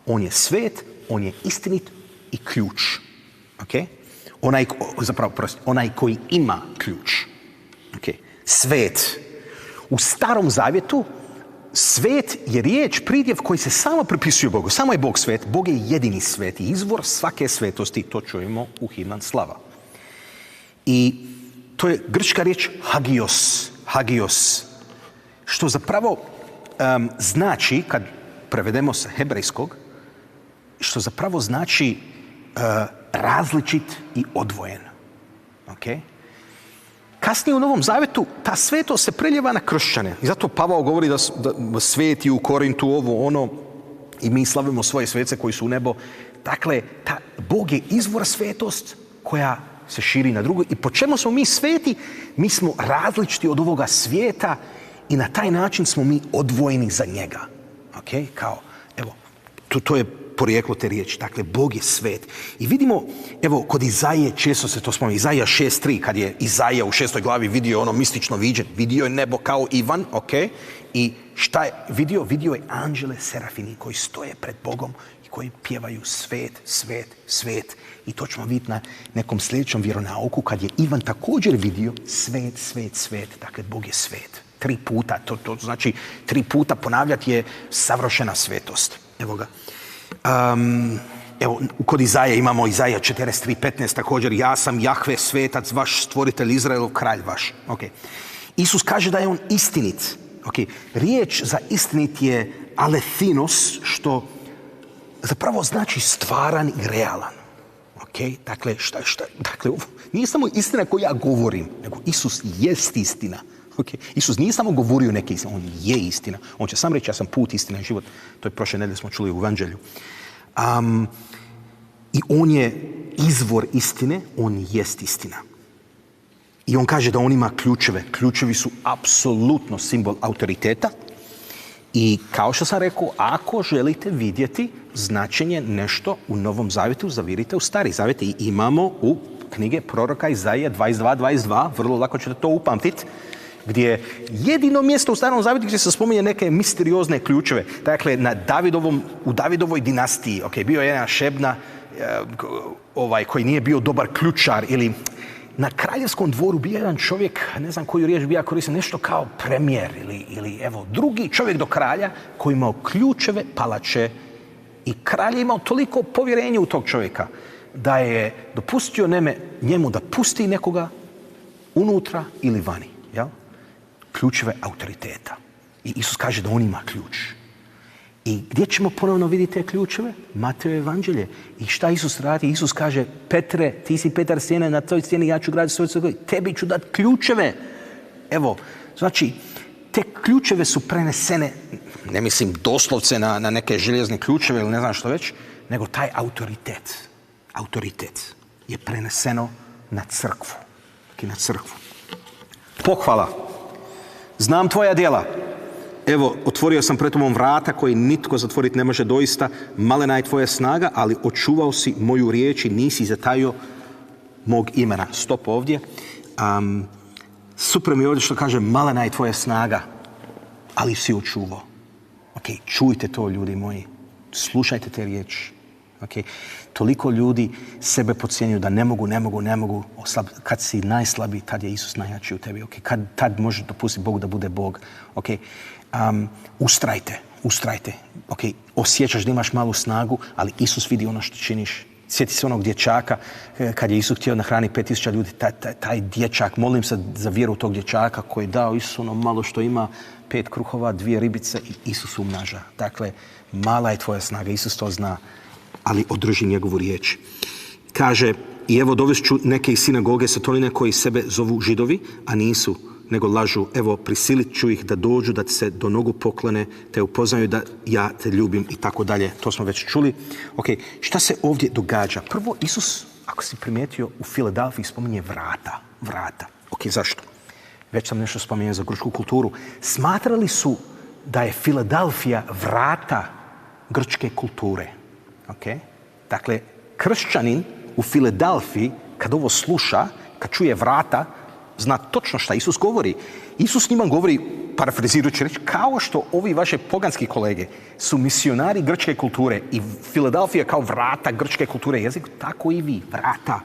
On je svet, on je istinit i ključ. Ok? Onaj koji ima ključ. Ok? Svet. U Starom Zavjetu svet je riječ, pridjev koji se samo pripisuje Bogu. Samo je Bog svet. Bog je jedini svet i izvor svake svetosti. To čujemo u himnan slava. I to je grčka riječ hagios. Hagios. Što zapravo znači, kad prevedemo sa hebrejskog, što zapravo znači različit i odvojen. Okay? Kasnije u Novom Zavjetu ta svetost se preljeva na kršćane. I zato Pavao govori da sveti u Korintu ovo, ono, i mi slavimo svoje svece koji su u nebo. Dakle, Bog je izvor svetost koja se širi na drugo. I po čemu smo mi sveti? Mi smo različiti od ovoga svijeta i na taj način smo mi odvojeni za njega. Okay? Kao, evo, to je porijeklo te riječi. Dakle, Bog je svet. I vidimo, evo, kod Izaije često se to spominje. Izaija 6.3, kad je Izaija u 6. glavi vidio ono mistično viđenje. Vidio je nebo kao Ivan, ok? I šta je vidio? Vidio je anđele serafini koji stoje pred Bogom i koji pjevaju svet, svet, svet. I to ćemo vidjeti na nekom sljedećem vjeronauku kad je Ivan također vidio svet, svet, svet. Dakle, Bog je svet. 3 puta. To znači 3 puta ponavljati je savršena svetost. Evo ga. Evo, kod Izaije imamo Izaija 43.15 također, ja sam Jahve, svetac vaš, stvoritelj Izraelov, kralj vaš. Okay. Isus kaže da je on istinit. Okay. Riječ za istinit je alethinos, što zapravo znači stvaran i realan. Okay. Dakle, dakle, nije samo istina koju ja govorim, nego Isus jest istina. Okay. Isus nije samo govorio neke istine, on je istina. On će sam reći, ja sam put, istina i život. To je prošle nedelje smo čuli u Evanđelju. I on je izvor istine, on jest istina. I on kaže da on ima ključeve. Ključevi su apsolutno simbol autoriteta. I kao što sam rekao, ako želite vidjeti značenje nešto u Novom Zavjetu, zavirite u Stari Zavjet. I imamo u knjige proroka Izaije 22.22, vrlo lako ćete to upamtiti. gdje je jedino mjesto u Starom Zavjetu gdje se spominje neke misteriozne ključeve. Dakle, u Davidovoj dinastiji, bio je jedan Šebna koji nije bio dobar ključar, ili na kraljevskom dvoru bio jedan čovjek, ne znam koju riječ bi ja koristio, nešto kao premijer ili evo drugi čovjek do kralja koji imao ključeve palače, i kralj je imao toliko povjerenja u tog čovjeka da je dopustio njemu da pusti nekoga unutra ili vani. Jel? Ključeve autoriteta. I Isus kaže da on ima ključ. I gdje ćemo ponovno vidjeti te ključeve? Matejo evanđelje. I šta Isus radi? Isus kaže, Petre, ti si Petar stijena, na toj stijeni ja ću graditi svoj crkvu, tebi ću dati ključeve. Evo, znači, te ključeve su prenesene, ne mislim doslovce na neke željezne ključeve ili ne znam što već, nego taj autoritet je preneseno na crkvu. Na crkvu. Pohvala. Znam tvoja djela. Evo, otvorio sam pred tobom vrata koji nitko zatvoriti ne može doista. Malena je tvoja snaga, ali očuvao si moju riječ i nisi zatajio mog imena. Stop ovdje. Super mi je ovdje što kaže malena je tvoja snaga, ali si očuvao. Čujte to, ljudi moji. Slušajte te riječi. Toliko ljudi sebe podcjenjuju da ne mogu. Kad si najslabiji, tad je Isus najjači u tebi. Tad možeš dopustiti Bogu da bude Bog. Ustrajte. Osjećaš da imaš malu snagu, ali Isus vidi ono što činiš. Sjeti se onog dječaka, kad je Isus htio nahraniti 5000 ljudi, taj dječak, molim se za vjeru tog dječaka koji je dao Isus ono malo što ima, 5 kruhova, 2 ribice i Isus umnaža. Dakle, mala je tvoja snaga, Isus to zna, ali održi njegovu riječ. Kaže, i evo dovest ću neke iz sinagoge Satoline koji sebe zovu Židovi, a nisu, nego lažu. Evo, prisilit ću ih da dođu, da se do nogu poklone, te upoznaju da ja te ljubim i tako dalje. To smo već čuli. Šta se ovdje događa? Prvo, Isus, ako si primijetio, u Filadelfiji spominje vrata. Zašto? Već sam nešto spomenuo za grčku kulturu. Smatrali su da je Filadelfija vrata grčke kulture. Dakle, kršćanin u Filadelfiji, kad ovo sluša, kad čuje vrata, zna točno šta Isus govori. Isus njima govori, parafrazirajući reći, kao što ovi vaše poganski kolege su misionari grčke kulture i Filadelfija kao vrata grčke kulture jezik, tako i vi, vrata.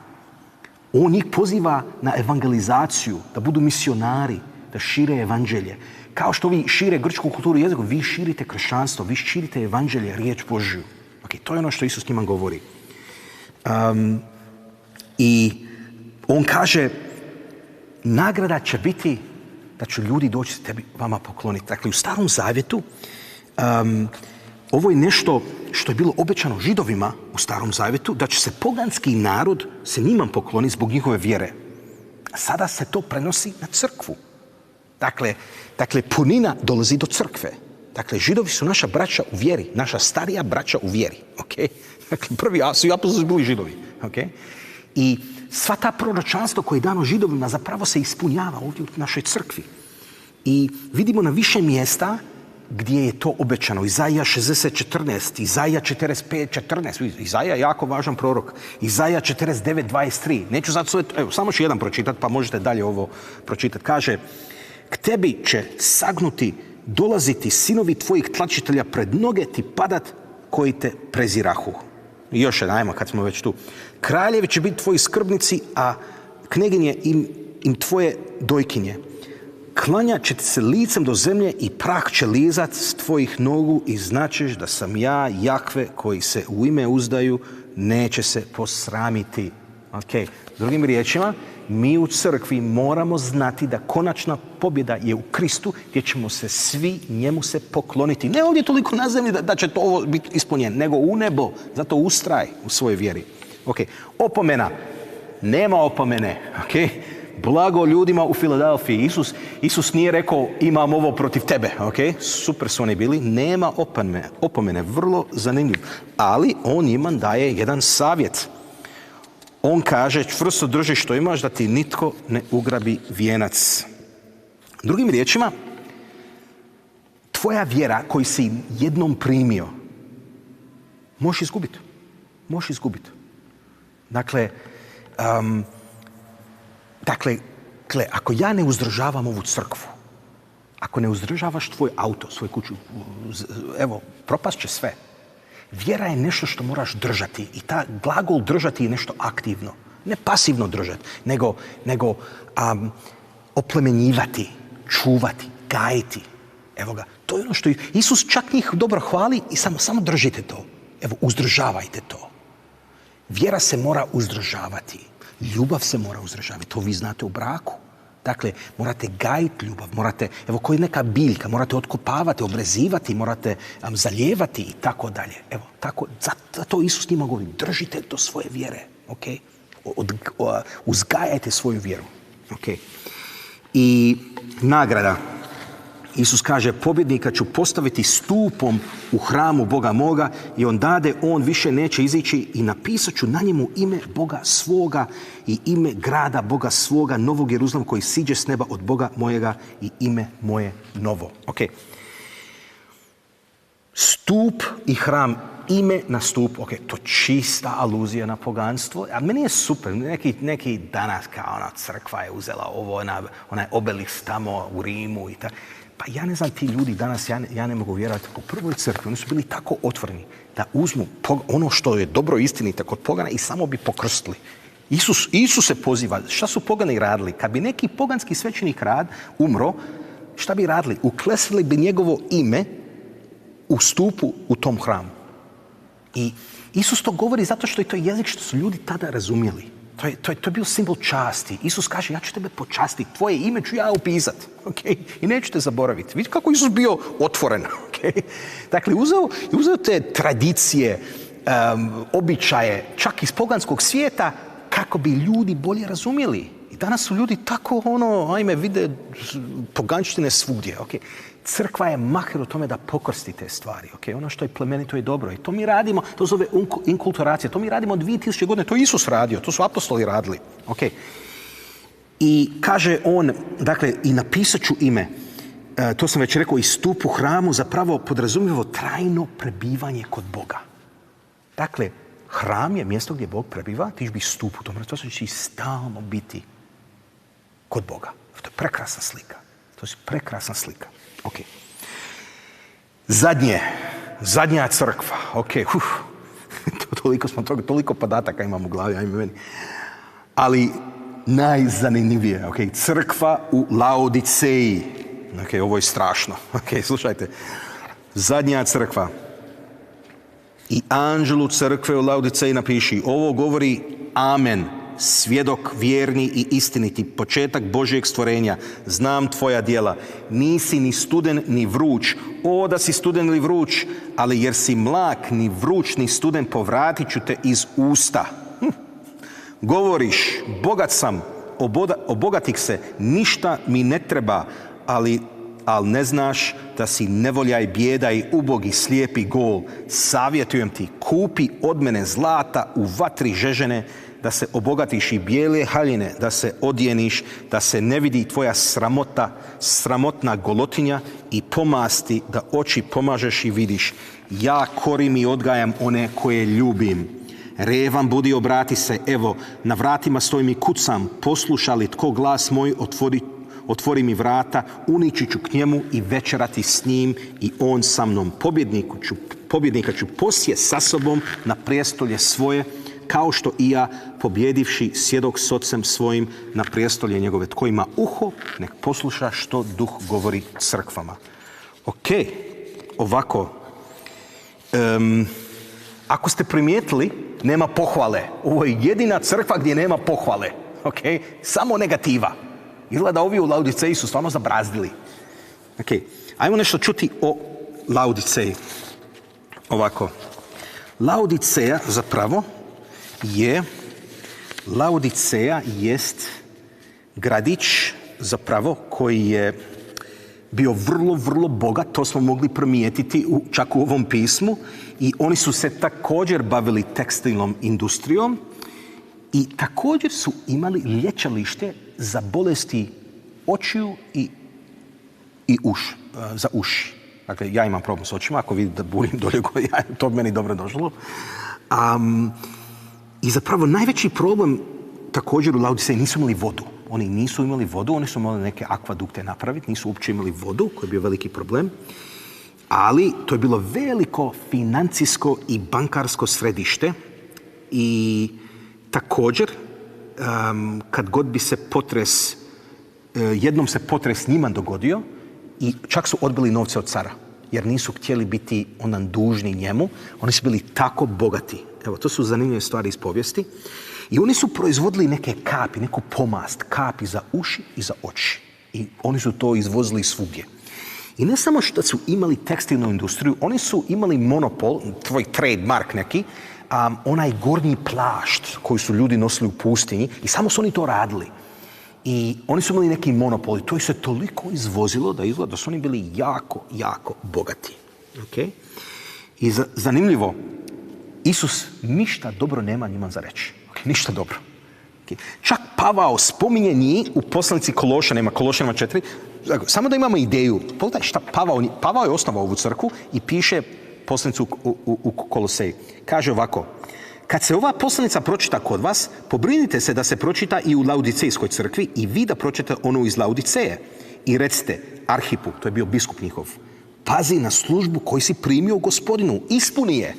On njih poziva na evangelizaciju, da budu misionari, da šire evanđelje. Kao što vi šire grčku kulturu jeziku, vi širite kršćanstvo, vi širite evanđelje, riječ Božju. To je ono što Isus njima govori. I on kaže, nagrada će biti da će ljudi doći se tebi, vama pokloniti. Dakle, u Starom Zavjetu ovo je nešto što je bilo obećano Židovima u Starom Zavjetu, da će se poganski narod se njima pokloniti zbog njihove vjere. A sada se to prenosi na crkvu. Dakle, punina dolazi do crkve. Dakle, Židovi su naša braća u vjeri, naša starija braća u vjeri. Dakle, prvi su apostoli bili Židovi. I sva ta proročanstvo koje je dano Židovima zapravo se ispunjava ovdje u našoj crkvi. I vidimo na više mjesta gdje je to obećano. Izaija 60:14, Izaija 45:14. Izaija je jako važan prorok. Izaija 49:23. Neću sad sve, samo ću jedan pročitati, pa možete dalje ovo pročitati. Kaže, k tebi će sagnuti, dolaziti sinovi tvojih tlačitelja pred noge ti padat koji te prezirahu. I još jedan, ajmo kad smo već tu. Kraljevi će biti tvoji skrbnici, a kneginje im tvoje dojkinje. Klanjat će se licem do zemlje i prah će lizat s tvojih nogu i značeš da sam ja Jahve koji se u ime uzdaju, neće se posramiti. Drugim riječima, mi u crkvi moramo znati da konačna pobjeda je u Kristu, gdje ćemo se svi njemu se pokloniti. Ne ovdje toliko na zemlji da će to ovo biti ispunjeno, nego u nebo. Zato ustraj u svojoj vjeri. Opomena. Nema opomene. Blago ljudima u Filadelfiji. Isus nije rekao imam ovo protiv tebe. Super su oni bili. Nema opomene. Vrlo zanimljiv. Ali on njima daje jedan savjet. On kaže, čvrsto drži što imaš da ti nitko ne ugrabi vijenac. Drugim riječima, tvoja vjera koju si jednom primio, možeš izgubiti. Dakle, Gle, ako ja ne uzdržavam ovu crkvu, ako ne uzdržavaš tvoj auto, svoju kuću, evo, propast će sve. Vjera je nešto što moraš držati i ta glagol držati je nešto aktivno. Ne pasivno držati, nego oplemenjivati, čuvati, gajiti. Evo ga, to je ono što Isus čak njih dobro hvali i samo držite to. Evo, uzdržavajte to. Vjera se mora uzdržavati. Ljubav se mora uzdržavati. To vi znate u braku. Dakle, morate gajiti ljubav, morate, evo koji neka biljka, morate otkopavati, obrezivati, morate zalijevati i tako dalje. Evo, tako, zato Isus njima govori, držite do svoje vjere, ok? Uzgajajte svoju vjeru, ok? I nagrada. Isus kaže, pobjednika ću postaviti stupom u hramu Boga moga i on više neće izići i napisat ću na njemu ime Boga svoga i ime grada Boga svoga, Novog Jeruzalema koji siđe s neba od Boga mojega i ime moje novo. Ok. Stup i hram, ime na stup, ok, to čista aluzija na poganstvo. A meni je super, neki danas kao ona crkva je uzela ovo, onaj obelisk tamo u Rimu i tako. Pa ja ne znam, ti ljudi danas, ja ne mogu vjerovati u prvoj crkvi, oni su bili tako otvoreni da uzmu ono što je dobro istinito kod pogana i samo bi pokrstili. Isus se poziva, šta su pogani radili? Kad bi neki poganski svećenik umro, šta bi radili? Uklesili bi njegovo ime u stupu u tom hramu. I Isus to govori zato što je to jezik što su ljudi tada razumjeli. To je bio simbol časti. Isus kaže, ja ću tebe počastiti, tvoje ime ću ja upisati. Okay? I neću te zaboraviti. Vidite kako Isus bio otvoren. Okay? Dakle, uzeo te tradicije, običaje, čak iz poganskog svijeta, kako bi ljudi bolje razumjeli. I danas su ljudi tako, vide poganštine svugdje. Okay? Crkva je makar u tome da pokrsti te stvari. Okay? Ono što je plemenito je dobro. I to mi radimo, to zove inkulturacija. To mi radimo 2000 godine. To je Isus radio, to su apostoli radili. Okay? I kaže on, dakle, i napisat ću ime, to sam već rekao, i stup u hramu zapravo podrazumijeva trajno prebivanje kod Boga. Dakle, hram je mjesto gdje Bog prebiva, ti ćeš biti stup u tom, to će stalno biti kod Boga. To je prekrasna slika. To je prekrasna slika. Ok. Zadnja crkva. Ok. Toliko podataka imam u glavi, ajme meni. Ali najzanimljivije. Ok. Crkva u Laodiceji. Ok, ovo je strašno. Ok, slušajte. Zadnja crkva. I anđelu crkve u Laodiceji napiši, ovo govori Amen, svjedok vjerni i istiniti, početak Božjeg stvorenja. Znam tvoja djela, nisi ni studen ni vruć. O, da si studen ili vruć, ali jer si mlak, ni vruć ni studen, povratit ću te iz usta. Govoriš, bogat sam, obogatih se, ništa mi ne treba, ali ne znaš da si nevolja i bijeda i ubog i slijep i gol. Savjetujem ti, kupi od mene zlata u vatri žežene, da se obogatiš i bijele haljine, da se odjeniš, da se ne vidi tvoja sramotna golotinja i pomasti, da oči pomažeš i vidiš. Ja korim i odgajam one koje ljubim. Revam budi, obrati se, evo, na vratima stojim i kucam, posluša li tko glas moj, otvori mi vrata, unići ću k njemu i večerati s njim i on sa mnom. Pobjednika ću posje sa sobom na prijestolje svoje, kao što i ja, pobjedivši, sjedok s ocem svojim na prijestolje njegove. Tko ima uho, nek posluša što duh govori crkvama. Ok, ovako. Ako ste primijetili, nema pohvale. Ovo je jedina crkva gdje nema pohvale. Ok, samo negativa. Izgleda ovi u Laodiceji su stvarno zabrazdili. Ok, ajmo nešto čuti o Laodiceji. Ovako. Laodiceja zapravo Laodiceja jest gradić zapravo koji je bio vrlo, vrlo bogat, to smo mogli primijetiti čak u ovom pismu, i oni su se također bavili tekstilnom industrijom i također su imali liječilište za bolesti očiju i za uši. Dakle, ja imam problem s očima, ako vidite da bulim dolje, to meni dobro došlo. I zapravo najveći problem također u Laodiceji nisu imali vodu. oni nisu imali vodu, oni su imali neke akvadukte napraviti, nisu uopće imali vodu, koji je bio veliki problem. Ali to je bilo veliko financijsko i bankarsko središte i također kad god bi se potres, jednom se potres njima dogodio i čak su odbili novce od cara jer nisu htjeli biti onan dužni njemu. Oni su bili tako bogati. Evo, to su zanimljive stvari iz povijesti. I oni su proizvodili neke kapi, neku pomast, kapi za uši i za oči. I oni su to izvozili svugdje. I ne samo što su imali tekstilnu industriju, oni su imali monopol, tvoj trademark neki, onaj gornji plašt koji su ljudi nosili u pustinji i samo su oni to radili. I oni su imali neki monopol i to je se toliko izvozilo da izgleda da su oni bili jako, jako bogati. Okay? I zanimljivo, Isus ništa dobro nema njima za reći. Okay? Ništa dobro. Okay? Čak Pavao spominje njih u poslanici Kološanima 4. Samo da imamo ideju. Pogledaj šta Pavao je osnovao ovu crkvu i piše poslanicu u Koloseji. Kaže ovako: kad se ova poslanica pročita kod vas, pobrinite se da se pročita i u Laudicejskoj crkvi i vi da pročitate onu iz Laudiceje. I recite Arhipu, to je bio biskup njihov, pazi na službu koju si primio u Gospodinu, ispuni je.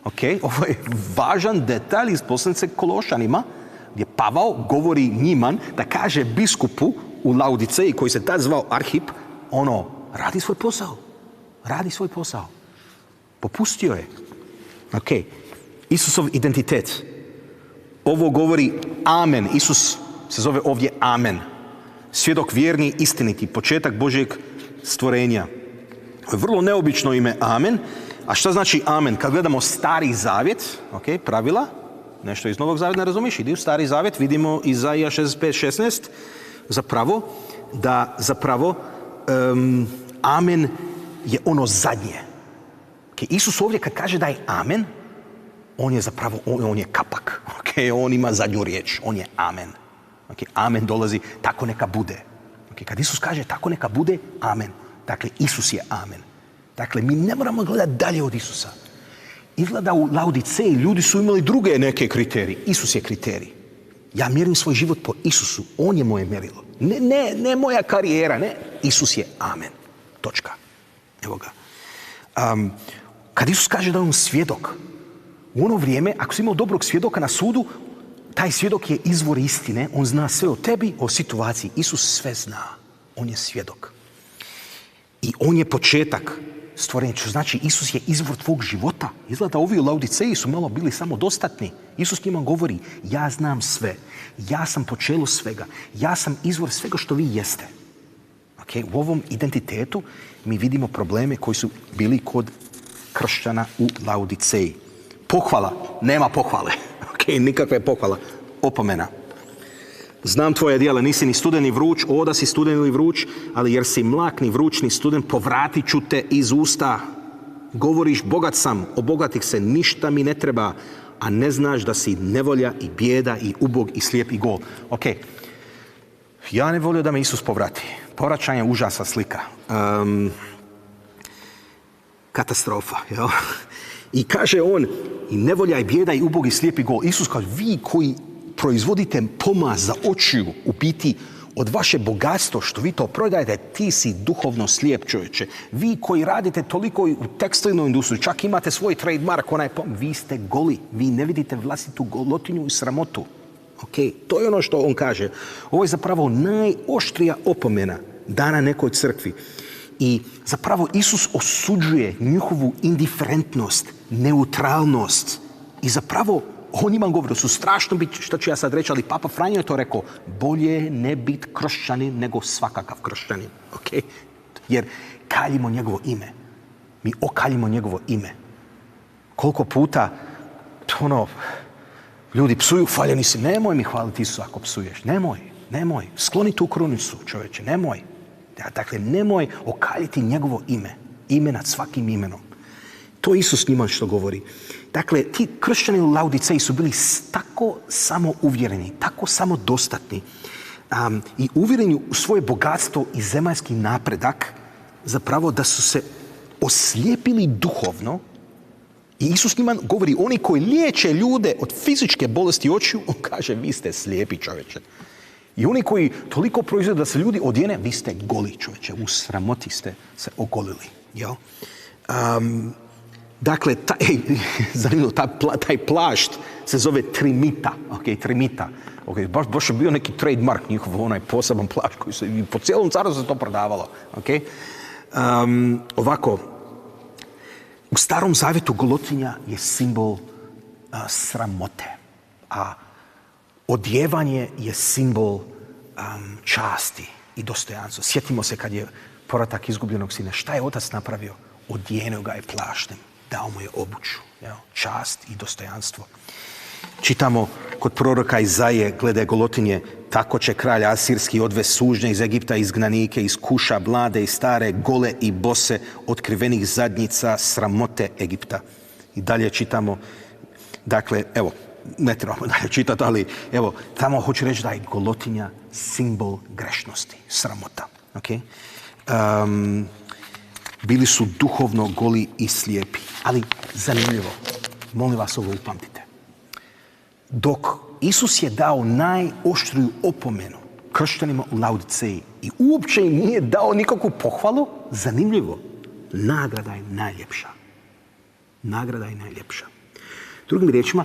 Ok, ovo je važan detalj iz poslanice Kološanima, gdje Pavao govori njima da kaže biskupu u Laudiceji, koji se tad zvao Arhip, radi svoj posao. Radi svoj posao. Popustio je. Ok, Isusov identitet. Ovo govori Amen. Isus se zove ovdje Amen. Svjedok vjerni, istiniti, početak Božjeg stvorenja. Vrlo neobično ime Amen. A šta znači Amen? Kad gledamo Stari zavjet, ok, pravila, nešto iz Novog zavjeta ne razumiješ, idi u Stari zavjet, vidimo Izaija 65:16, zapravo Amen je ono zadnje. Okay, Isus ovdje kad kaže da je Amen, on je zapravo, on je kapak. Okay, on ima zadnju riječ, on je Amen. Okay, Amen dolazi, tako neka bude. Okay, kad Isus kaže tako neka bude, Amen. Dakle, Isus je Amen. Dakle, mi ne moramo gledati dalje od Isusa. Izgleda u Laodiceji ljudi su imali druge neke kriterije. Isus je kriterij. Ja mjerim svoj život po Isusu. On je moje mjerilo. Ne moja karijera, ne. Isus je Amen. Točka. Evo ga. Kad Isus kaže da je on svjedok, u ono vrijeme, ako si imao dobrog svjedoka na sudu, taj svjedok je izvor istine. On zna sve o tebi, o situaciji. Isus sve zna. On je svjedok. I on je početak stvorenja. Što znači, Isus je izvor tvog života. Izgleda, ovi u Laodiceji su malo bili samodostatni. Isus njima govori, ja znam sve. Ja sam počelo svega. Ja sam izvor svega što vi jeste. Okay? U ovom identitetu mi vidimo probleme koji su bili kod kršćana u Laodiceji. Pohvala. Nema pohvale. Okay? Nikakve pohvala. Opomena. Znam tvoje djela, nisi ni studen ni vruć, da si studen ili vruć, ali jer si mlak ni vruć ni studen, povratit ću te iz usta. Govoriš, bogat sam, obogatih se, ništa mi ne treba, a ne znaš da si nevolja i bijeda i ubog i slijep i gol. Ok, ja ne volio da me Isus povrati. Povraćanje je užasna slika. Katastrofa, jel? I kaže on, i nevolja i bijeda i ubog i slijep i gol. Isus kaže, vi koji proizvodite pomaz za očiju, u biti od vaše bogatstvo što vi to prodajete, ti si duhovno slijep, čovječe. Vi koji radite toliko u tekstilnoj industriji, čak imate svoj trademark, vi ste goli, vi ne vidite vlastitu golotinju i sramotu. Okay? To je ono što on kaže. Ovo je zapravo najoštrija opomena dana nekoj crkvi. I zapravo Isus osuđuje njihovu indiferentnost, neutralnost i zapravo on njima govori, su strašno biti, što ću ja sad reći, ali Papa Franjo je to rekao, bolje ne biti kršćanin nego svakakav kršćanin. Okay? Jer kaljimo njegovo ime. Mi okaljimo njegovo ime. Koliko puta ljudi psuju, hvaljeni si, nemoj mi hvaliti Isusa ako psuješ. Nemoj. Skloni tu krunicu, čovječe, nemoj. Dakle, nemoj okaljiti njegovo ime. Ime nad svakim imenom. To Isus njima što govori. Dakle, ti kršćani u Laodiceji su bili tako samouvjereni, tako samodostatni i uvjereni u svoje bogatstvo i zemaljski napredak, zapravo da su se oslijepili duhovno I Isus njima govori, oni koji liječe ljude od fizičke bolesti očiju, on kaže, vi ste slijepi, čovječe. I oni koji toliko proizvode da se ljudi odjene, vi ste goli, čovječe. U sramoti ste se ogolili. Jel? Dakle, zanimljivo, taj plašt se zove trimita. Trimita. Baš je bio neki trademark njihov, onaj poseban plašt koji se po cijelom carstvu se to prodavalo. Ovako, u Starom zavjetu golotinja je simbol sramote, a odjevanje je simbol časti i dostojanstva. Sjetimo se kad je povratak izgubljenog sina. Šta je otac napravio? Odjenuo ga je plaštem, dao mu je obuću, čast i dostojanstvo. Čitamo kod proroka Izaije, glede golotinje, tako će kralj asirski odvest sužnje iz Egipta, izgnanike, iz Kuša, mlade i stare, gole i bose, otkrivenih zadnjica, sramote Egipta. I dalje čitamo, dakle, evo, ne trebamo dalje čitati, ali evo, tamo hoću reći da je golotinja simbol grešnosti, sramota. Bili su duhovno goli i slijepi. Ali zanimljivo, molim vas ovo upamtite. Dok Isus je dao najoštriju opomenu kršćanima u Laodiceji i uopće im nije dao nikakvu pohvalu, zanimljivo, nagrada je najljepša. Nagrada je najljepša. Drugim riječima,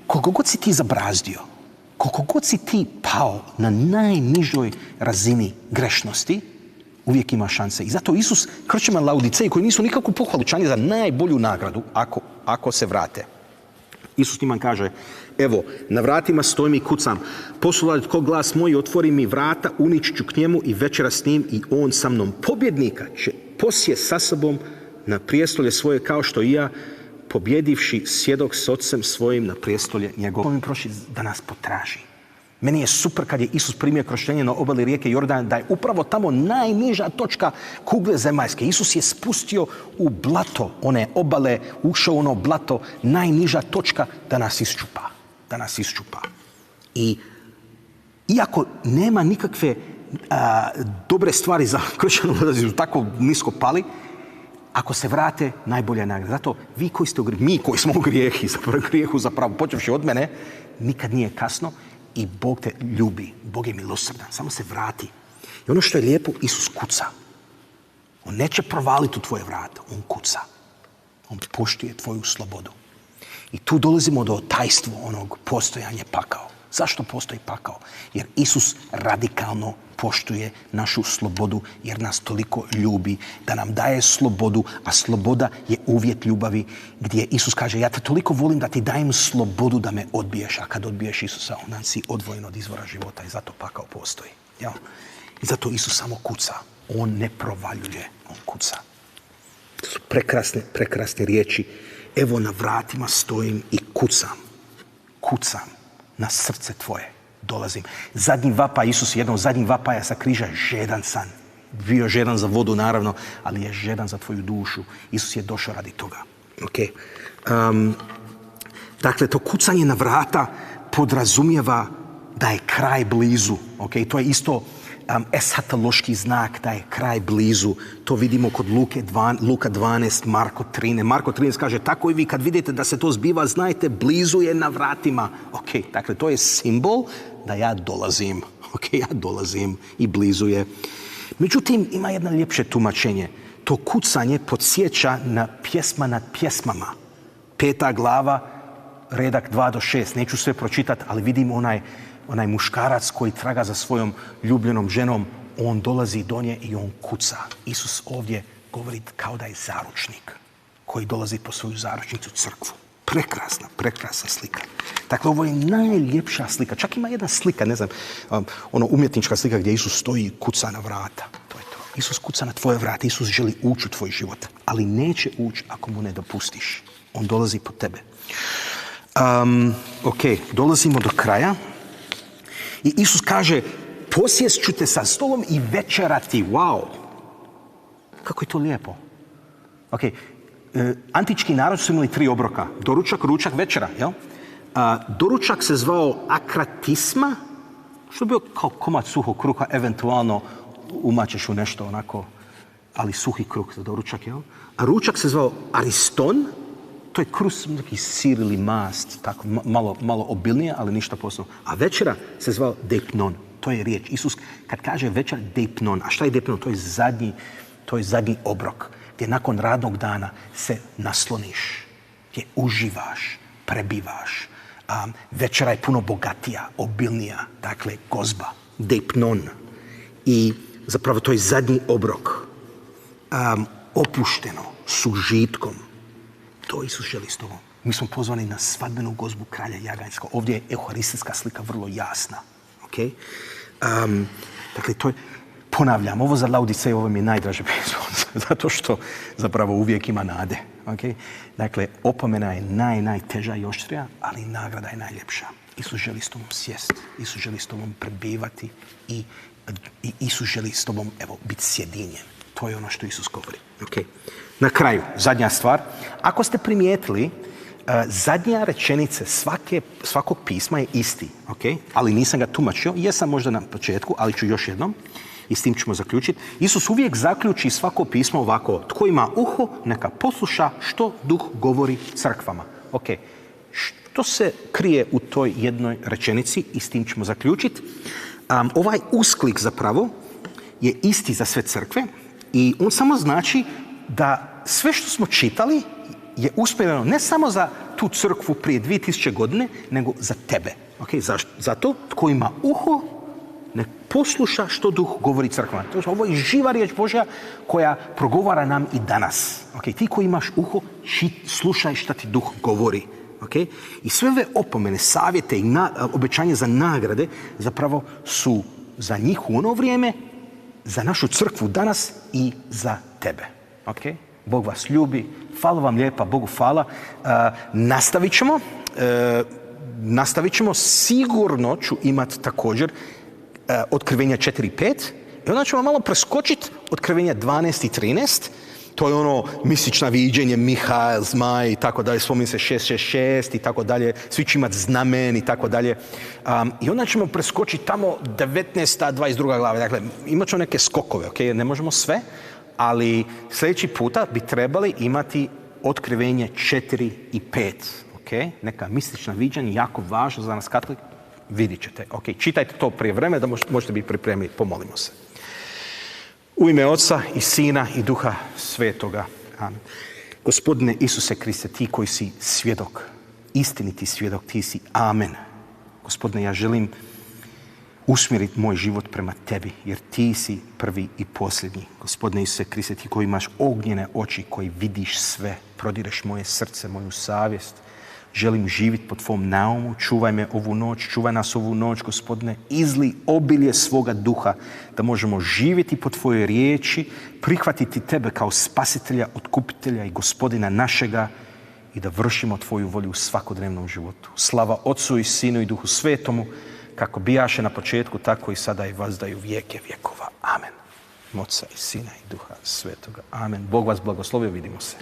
koliko god si ti zabrazdio, koliko god si ti pao na najnižoj razini grešnosti, uvijek ima šanse. I zato Isus kršćanima Laodiceji koji nisu nikakvu pohvalu čani za najbolju nagradu ako se vrate. Isus njima kaže, evo, na vratima stojim i kucam. Poslušajte tko glas moj, otvori mi vrata, unići ću k njemu i večera s njim i on sa mnom. Pobjednika će posjest sa sobom na prijestolje svoje kao što i ja, pobjedivši svjedok s ocem svojim na prijestolje njegovom. Mi proši da nas potraži. Meni je super kad je Isus primio krštenje na obali rijeke Jordan, da je upravo tamo najniža točka kugle zemaljske. Isus je spustio u blato one obale, ušao u ono blato, najniža točka da nas iščupa. Da nas iščupa. I iako nema nikakve dobre stvari za kršćanu da su tako nisko pali, ako se vrate, najbolja je nagrada. Zato vi koji ste mi koji smo u grijehu zapravo, počevši od mene, nikad nije kasno. I Bog te ljubi, Bog je milosrdan, samo se vrati. I ono što je lijepo, Isus kuca. On neće provaliti u tvoje vrata, on kuca. On poštuje tvoju slobodu. I tu dolazimo do tajstva onog postojanja pakao. Zašto postoji pakao? Jer Isus radikalno poštuje našu slobodu, jer nas toliko ljubi, da nam daje slobodu, a sloboda je uvjet ljubavi, gdje Isus kaže, ja te toliko volim da ti dajem slobodu da me odbiješ, a kad odbiješ Isusa, onda si odvojen od izvora života i zato pakao postoji. Ja? I zato Isus samo kuca. On ne provaljuje, on kuca. To su prekrasne riječi. Evo na vratima stojim i kucam. Kucam na srce tvoje. Dolazim. Zadnji vapaj, Isus jednom zadnjih vapaja sa križa, žedan san. Bio žedan za vodu, naravno, ali je žedan za tvoju dušu. Isus je došao radi toga. Dakle, to kucanje na vrata podrazumijeva da je kraj blizu. To je isto eshatološki znak da je kraj blizu. To vidimo kod Luka 12, Marko 13. Marko 13 kaže, tako i vi kad vidite da se to zbiva, znajte, blizu je na vratima. Dakle, to je simbol da ja dolazim. Ja dolazim i blizu je. Međutim, ima jedno ljepše tumačenje. To kucanje podsjeća na pjesma nad pjesmama. 5. glava, redak 2 do 6. Neću sve pročitati, ali vidim onaj muškarac koji traga za svojom ljubljenom ženom, on dolazi do nje i on kuca. Isus ovdje govori kao da je zaručnik koji dolazi po svoju zaručnicu crkvu. Prekrasna slika. Dakle, ovo je najljepša slika. Čak ima jedna slika, ne znam, umjetnička slika gdje Isus stoji i kuca na vrata. To je to. Isus kuca na tvoje vrata. Isus želi ući u tvoj život, ali neće ući ako mu ne dopustiš. On dolazi po tebe. Dolazimo do kraja. I Isus kaže, posjest ću te sa stolom i večerati. Wow! Kako je to lijepo. Antički narod su imali 3 obroka. Doručak, ručak, večera. Jel? Doručak se zvao akratisma, što je bio kao komad suhog kruha, eventualno umačeš u nešto onako, ali suhi kruh za doručak. Jel? A ručak se zvao ariston To je krus, neki sir ili mast, tako malo obilnije, ali ništa posebno. A večera se zvao deipnon. To je riječ. Isus kad kaže večer deipnon, a šta je deipnon? To je zadnji obrok, gdje nakon radnog dana se nasloniš, gdje uživaš, prebivaš. Večera je puno bogatija, obilnija, dakle gozba, deipnon. I zapravo to je zadnji obrok, opušteno, s užitkom. To Isus želi s tobom. Mi smo pozvani na svadbenu gozbu kralja Jaganjska. Ovdje je euharistijska slika vrlo jasna. Okay? Dakle, to je, ponavljam, ovo za Laodiceju, ovo mi je najdraže pismo, zato što zapravo uvijek ima nade. Okay? Dakle, opomena je najteža i oštrija, ali nagrada je najljepša. Isus želi s tobom sjest, Isus želi s tobom prebivati i Isus želi s tobom, biti sjedinjen. To je ono što Isus govori. Okay. Na kraju, zadnja stvar. Ako ste primijetili, zadnja rečenice svakog pisma je isti. Okay? Ali nisam ga tumačio. Jesam možda na početku, ali ću još jednom. I s tim ćemo zaključiti. Isus uvijek zaključi svako pismo ovako. Tko ima uho, neka posluša što Duh govori crkvama. Okay. Što se krije u toj jednoj rečenici i s tim ćemo zaključiti. Ovaj usklik zapravo je isti za sve crkve i on samo znači da sve što smo čitali je usmjereno ne samo za tu crkvu prije 2000 godine, nego za tebe. Okay, zašto? Zato tko ima uho, ne posluša što Duh govori crkvama. Ovo je živa riječ Božja koja progovara nam i danas. Okay, ti koji imaš uho, slušaj šta ti Duh govori. Okay? I sve ove opomene, savjete i obećanje za nagrade zapravo su za njih u ono vrijeme, za našu crkvu danas i za tebe. Okay? Bog vas ljubi. Hvala vam lijepa. Bogu hvala. Nastavit ćemo. Sigurno ću imati također Otkrivenja 4 i 5. I onda ćemo malo preskočiti Otkrivenja 12 i 13. To je ono mistično viđenje, Mihael, zmaj i tako dalje, spominje se 666 i tako dalje, svi će imati znamen i tako dalje. I onda ćemo preskočiti tamo 19. 22. glava. Dakle, imat ćemo neke skokove, okay? Ne možemo sve, ali sljedeći puta bi trebali imati Otkrivenje 4 i 5. Okay? Neka mistična viđenja, jako važno za nas katolike. Vidit ćete. Okay? Čitajte to prije vremena da možete biti pripremni. Pomolimo se. U ime Oca i Sina i Duha Svetoga. Amen. Gospodine Isuse Kriste, ti koji si svjedok, istiniti svjedok, ti si amen. Gospodine, ja želim usmjeriti moj život prema tebi, jer ti si prvi i posljednji. Gospodine Isuse Kriste, ti koji imaš ognjene oči, koji vidiš sve, prodireš moje srce, moju savjest. Želim živjeti po tvom naumu, čuvaj me ovu noć, čuvaj nas ovu noć, Gospodine, izli obilje svoga duha, da možemo živjeti po tvojoj riječi, prihvatiti tebe kao spasitelja, otkupitelja i Gospodina našega i da vršimo tvoju volju u svakodnevnom životu. Slava Otcu i Sinu i Duhu Svetomu, kako bijaše na početku, tako i sada i vazdaju vijeke vjekova. Amen. Oca i Sina i Duha Svetoga. Amen. Bog vas blagoslovio, vidimo se.